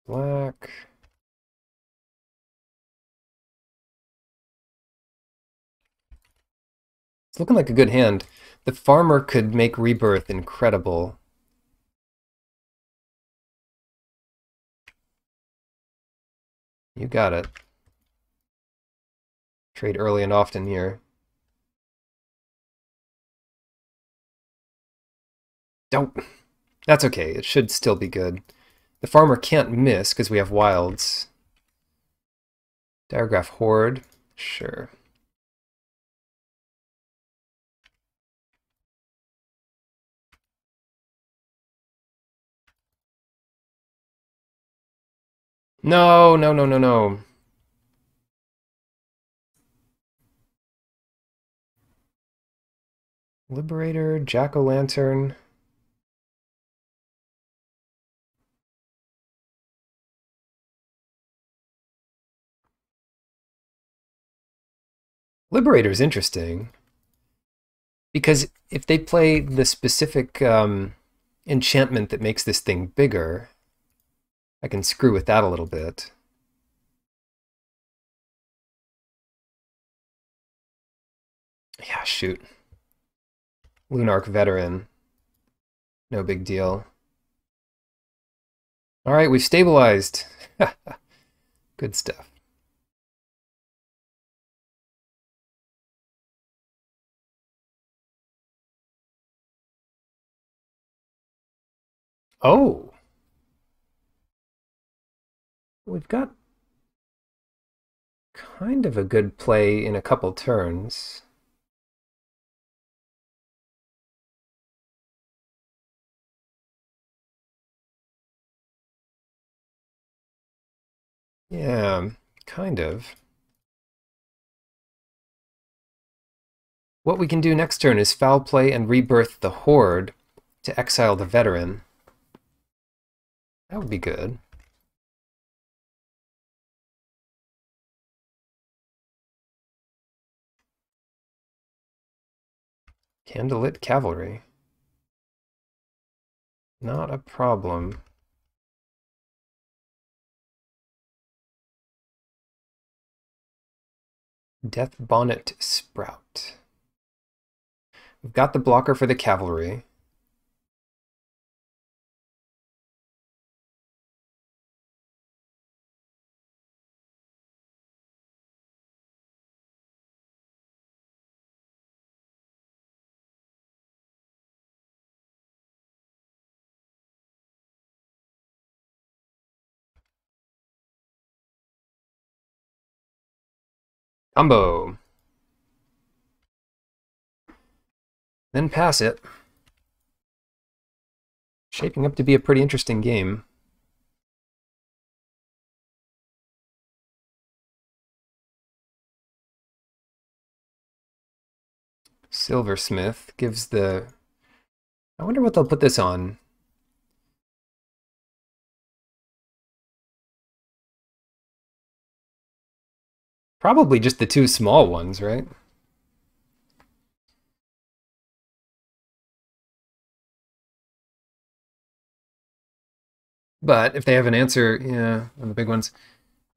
Speaker 1: Black. It's looking like a good hand. The farmer could make rebirth incredible. You got it. Trade early and often here. Don't. That's okay. It should still be good. The farmer can't miss because we have wilds. Diregraph Horde. Sure. No, no, no, no, no. Liberator, Jack-o'-lantern. Liberator's interesting. Because if they play the specific enchantment that makes this thing bigger, I can screw with that a little bit. Yeah, shoot. Lunarch Veteran. No big deal. All right, we've stabilized. Good stuff. Oh! We've got kind of a good play in a couple turns. Yeah, kind of. What we can do next turn is foul play and rebirth the Horde to exile the Veteran. That would be good. Candlelit Cavalry. Not a problem. Death Bonnet Sprout. We've got the blocker for the cavalry. Combo. Then pass it. Shaping up to be a pretty interesting game. Silversmith gives the... I wonder what they'll put this on. Probably just the two small ones, right? But if they have an answer, yeah, on the big ones,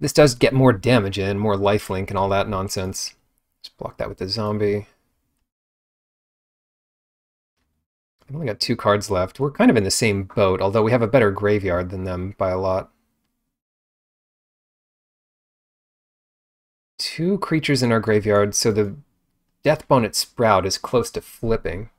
Speaker 1: this does get more damage in, more lifelink and all that nonsense. Just block that with the zombie. I've only got 2 cards left. We're kind of in the same boat, although we have a better graveyard than them by a lot. 2 creatures in our graveyard, so the Death Bonnet Sprout is close to flipping.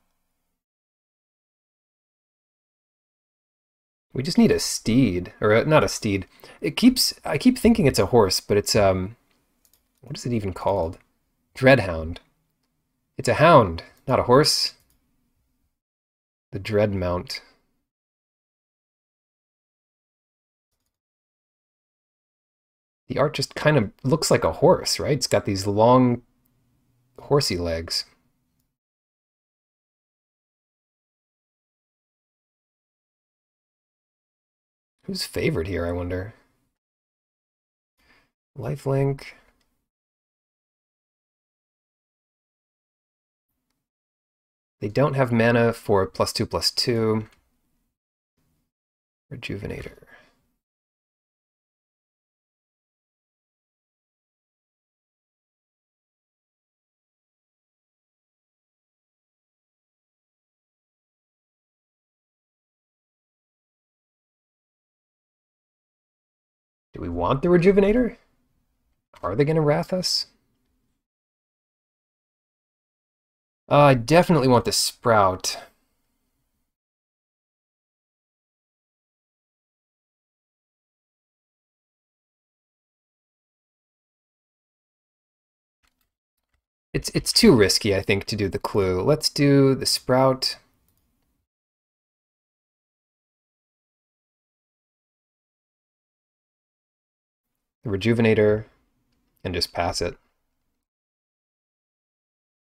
Speaker 1: We just need a steed, or not a steed. I keep thinking it's a horse, but it's what is it even called? Dreadhound. It's a hound, not a horse. The Dreadmount. The art just kind of looks like a horse, right? It's got these long, horsey legs. Who's favored here, I wonder? Lifelink. They don't have mana for +2/+2. Rejuvenator. Do we want the Rejuvenator? Are they going to wrath us? I definitely want the Sprout. It's too risky, I think, to do the clue. Let's do the Sprout. The Rejuvenator, and just pass it.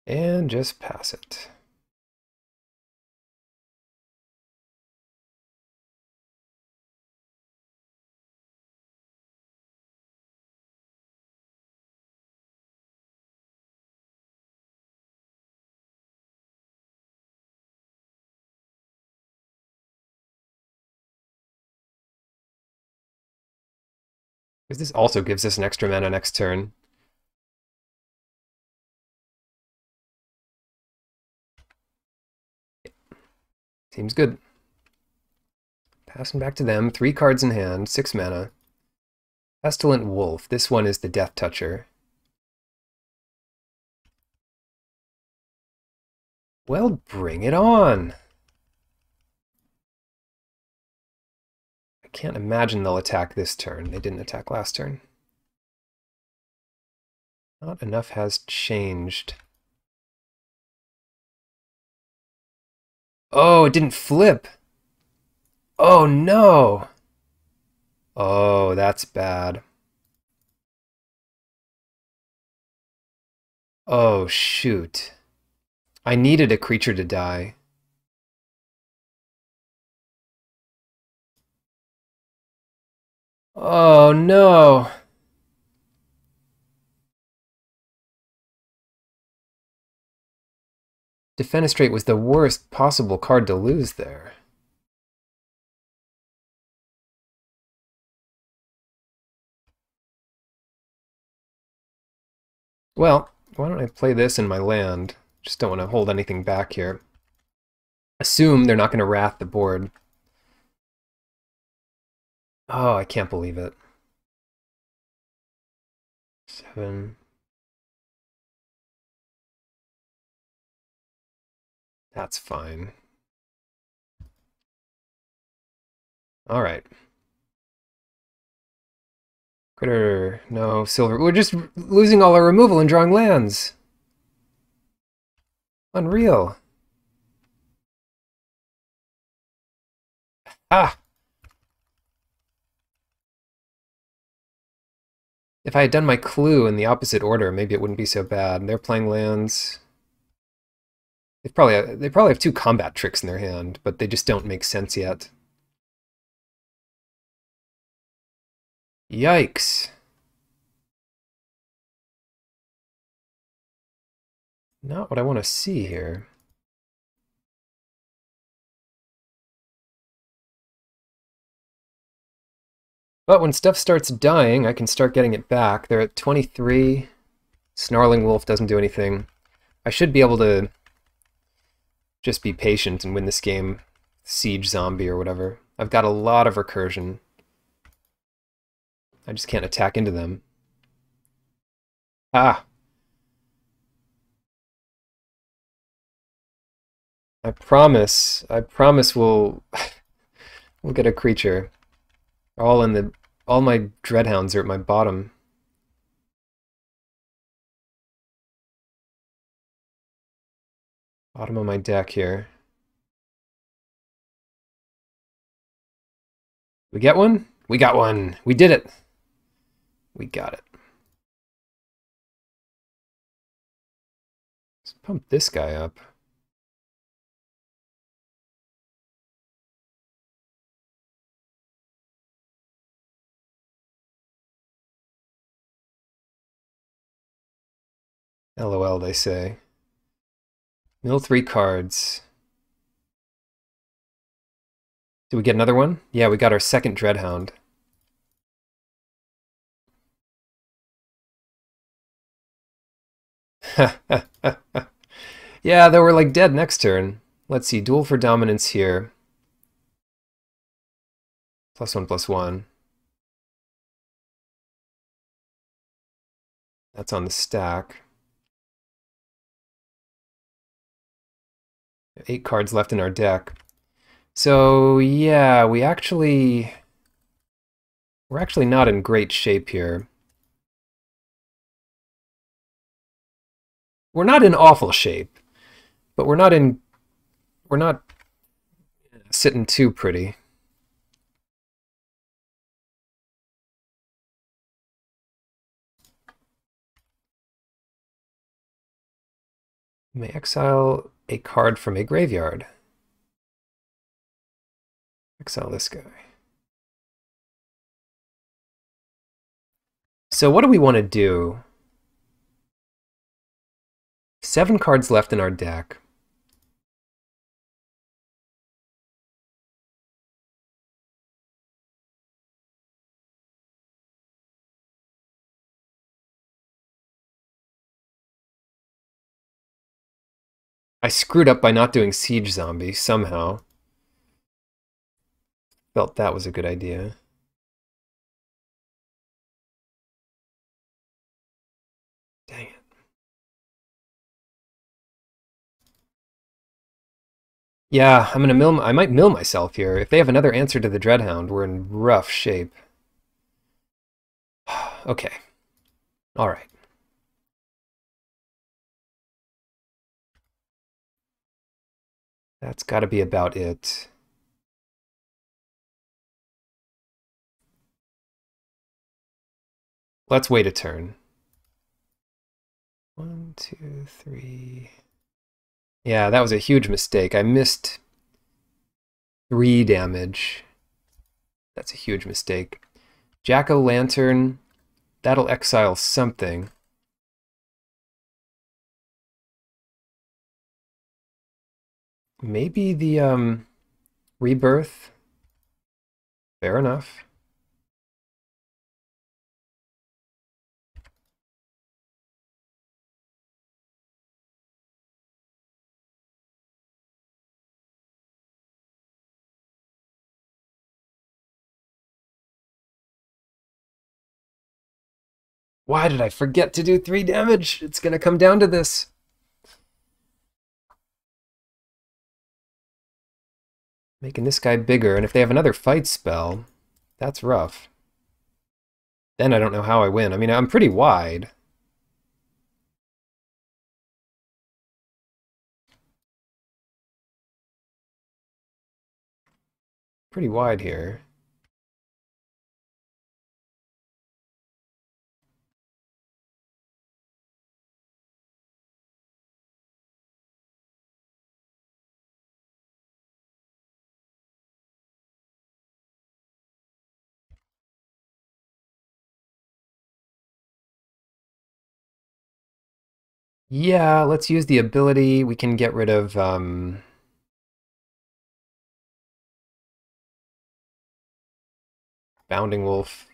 Speaker 1: And just pass it. Because this also gives us an extra mana next turn. Seems good. Passing back to them. 3 cards in hand, 6 mana. Pestilent Wolf. This one is the Death Toucher. Well, bring it on! I can't imagine they'll attack this turn. They didn't attack last turn. Not enough has changed. Oh, it didn't flip! Oh no! Oh, that's bad. Oh, shoot. I needed a creature to die. Oh no! Defenestrate was the worst possible card to lose there. Well, why don't I play this in my land? Just don't want to hold anything back here. Assume they're not going to wrath the board. Oh, I can't believe it. 7. That's fine. All right. Critter, no, silver. We're just losing all our removal and drawing lands. Unreal. Ah! If I had done my clue in the opposite order, maybe it wouldn't be so bad. They're playing lands. They probably have two combat tricks in their hand, but they just don't make sense yet. Yikes. Not what I want to see here. But when stuff starts dying, I can start getting it back. They're at 23. Snarling Wolf doesn't do anything. I should be able to just be patient and win this game. Siege Zombie or whatever. I've got a lot of recursion. I just can't attack into them. Ah! I promise we'll we'll get a creature. All my Dreadhounds are at my bottom. Bottom of my deck here. We get one? We got one! We did it! We got it. Let's pump this guy up. LOL, they say. Mill 3 cards. Did we get another one? Yeah, we got our second Dreadhound. Yeah, they were like dead next turn. Let's see, duel for dominance here. +1/+1. That's on the stack. 8 cards left in our deck. So yeah, we're actually not in great shape here. We're not in awful shape, but we're not sitting too pretty. You may exile a card from a graveyard. Exile this guy. So what do we want to do? 7 cards left in our deck. I screwed up by not doing Siege Zombie somehow. Felt that was a good idea. Dang it. Yeah, I might mill myself here. If they have another answer to the Dreadhound, we're in rough shape. Okay. All right. That's got to be about it. Let's wait a turn. 1, 2, 3. Yeah, that was a huge mistake. I missed 3 damage. That's a huge mistake. Jack-o'-lantern. That'll exile something. Maybe the rebirth. Fair enough. Why did I forget to do 3 damage? It's gonna come down to this. Making this guy bigger, and if they have another fight spell, that's rough. Then I don't know how I win. I mean, I'm pretty wide. Pretty wide here. Yeah, let's use the ability. We can get rid of Bounding Wolf.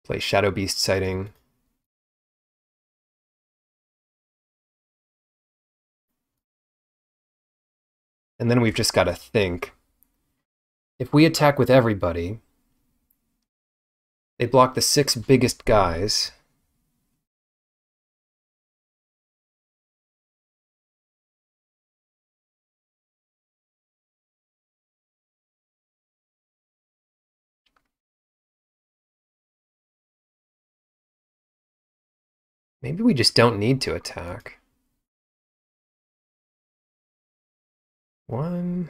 Speaker 1: Play Shadow Beast Sighting. And then we've just got to think. If we attack with everybody, they block the 6 biggest guys. Maybe we just don't need to attack. 1,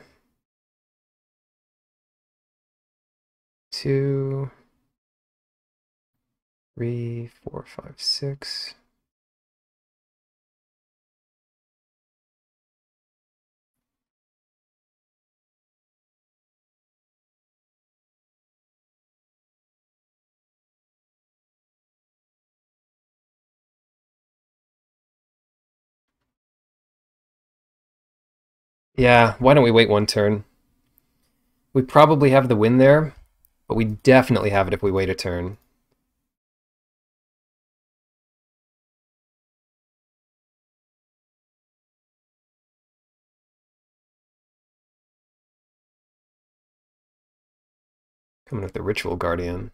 Speaker 1: 2, 3, 4, 5, 6. Yeah, why don't we wait 1 turn? We probably have the win there, but we definitely have it if we wait a turn. Coming with the Ritual Guardian.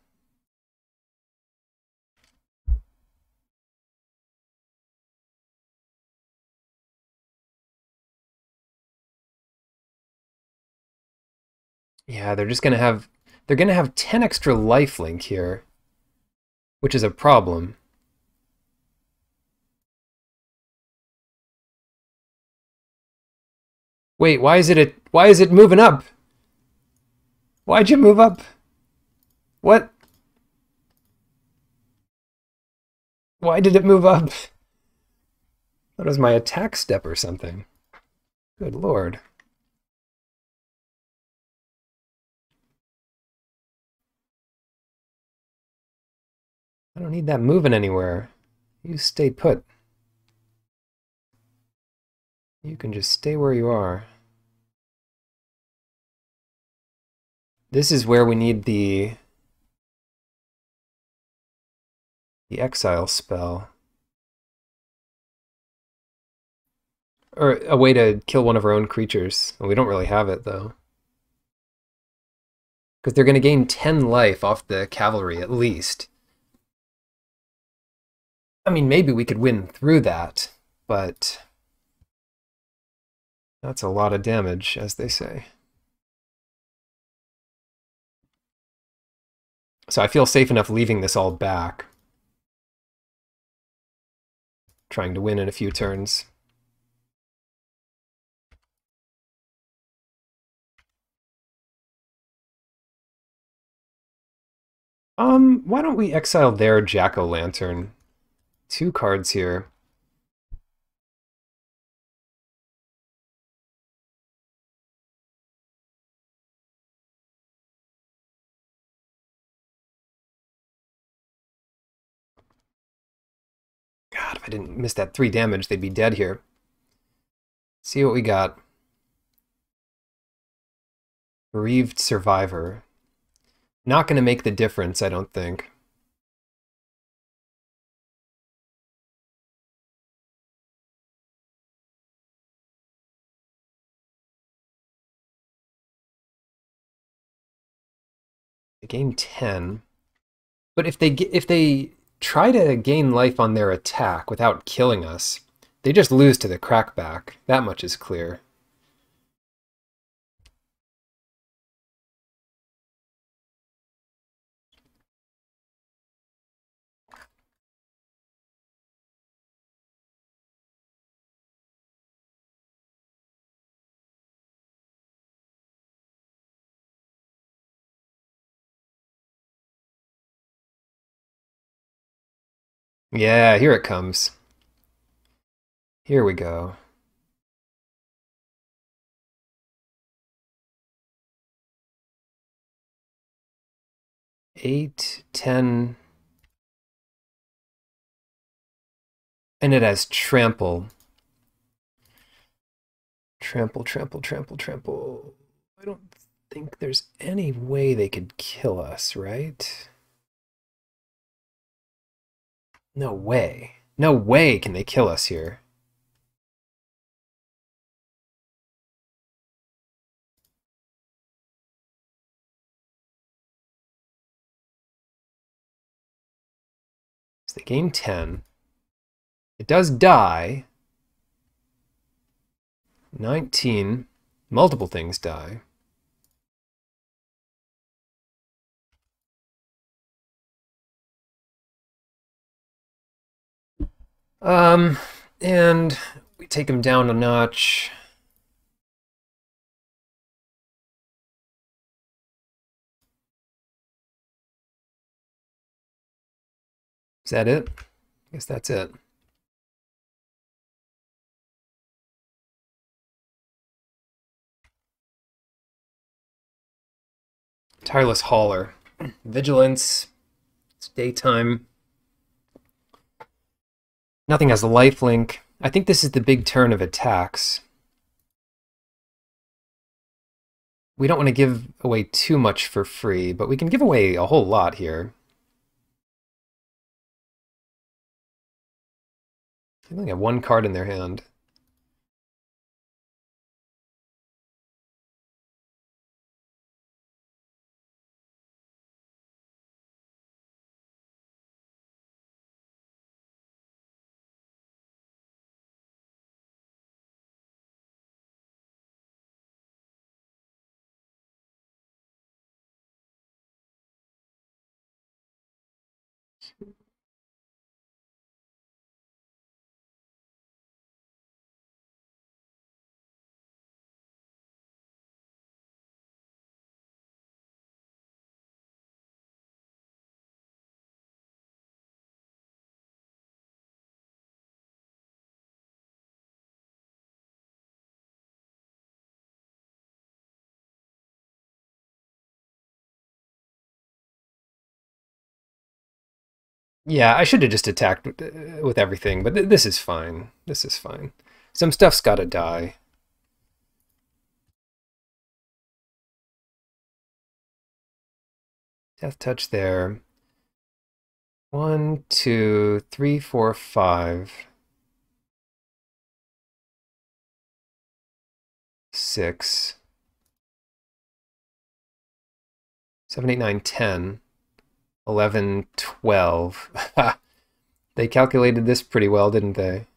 Speaker 1: Yeah, they're gonna have 10 extra lifelink here, which is a problem. Wait, why is it moving up? Why'd you move up? What? Why did it move up? That was my attack step or something. Good lord. I don't need that moving anywhere. You stay put. You can just stay where you are. This is where we need the exile spell. Or a way to kill one of our own creatures. We don't really have it, though. Because they're going to gain 10 life off the cavalry, at least. I mean, maybe we could win through that, but that's a lot of damage, as they say. So I feel safe enough leaving this all back. Trying to win in a few turns. Why don't we exile their Jack-o'-lantern? 2 cards here. God, if I didn't miss that 3 damage, they'd be dead here. See what we got. Bereaved Survivor. Not going to make the difference, I don't think. They gain 10. But if they try to gain life on their attack without killing us, they just lose to the crackback. That much is clear. Yeah, here it comes. Here we go. 8, 10. And it has trample. Trample, trample, trample, trample. I don't think there's any way they could kill us, right? No way. No way can they kill us here. So they gain 10. It does die. 19. Multiple things die. And we take him down a notch. Is that it? I guess that's it. Tireless Hauler. Vigilance. It's daytime. Nothing has a lifelink. I think this is the big turn of attacks. We don't want to give away too much for free, but we can give away a whole lot here. They only have one card in their hand. Yeah, I should have just attacked with everything, but this is fine. This is fine. Some stuff's gotta die. Death touch there. 1, 2, 3, 4, 5. 6. 7, 8, 9, 10. 11, 12. They calculated this pretty well, didn't they?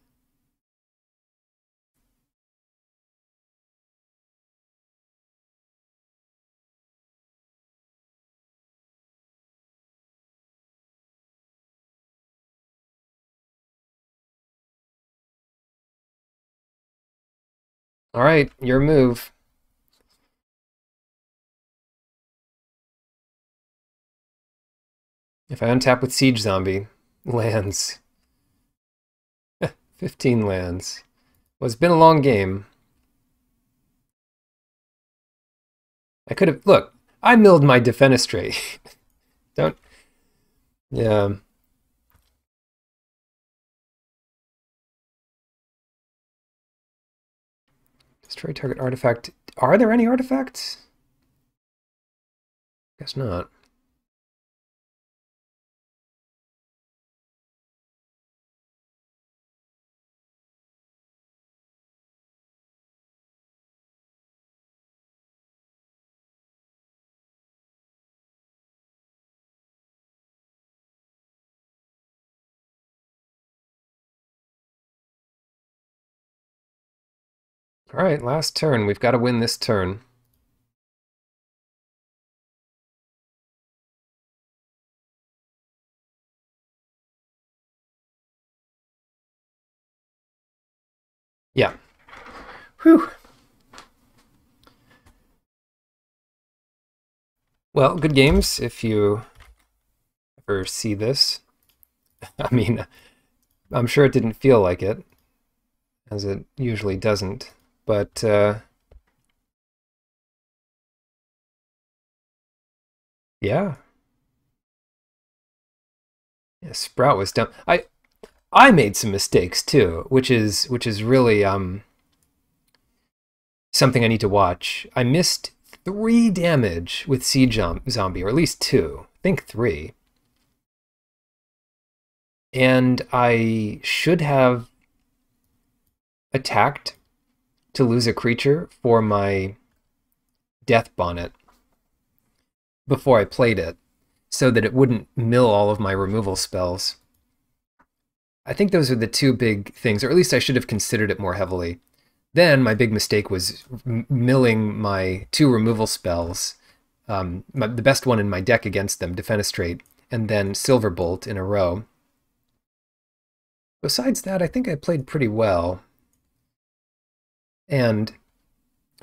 Speaker 1: All right, your move. If I untap with Siege Zombie, lands. 15 lands. Well, it's been a long game. I could have... Look, I milled my Defenestrate. Don't... Yeah. Destroy target artifact. Are there any artifacts? Guess not. All right, last turn. We've got to win this turn. Yeah. Whew. Well, good games if you ever see this. I mean, I'm sure it didn't feel like it, as it usually doesn't, but yeah. Yeah, Sprout was dumb. I made some mistakes too, which is really something I need to watch. I missed 3 damage with Siege Zombie, or at least 2. I think 3. And I should have attacked to lose a creature for my Death Bonnet before I played it, so that it wouldn't mill all of my removal spells. I think those are the 2 big things, or at least I should have considered it more heavily. Then my big mistake was milling my 2 removal spells, the best one in my deck against them, Defenestrate, and then Silverbolt in a row. Besides that, I think I played pretty well and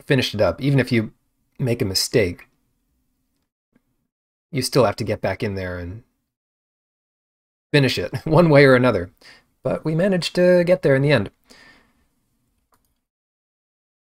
Speaker 1: finished it up. Even if you make a mistake, you still have to get back in there and finish it one way or another. But we managed to get there in the end.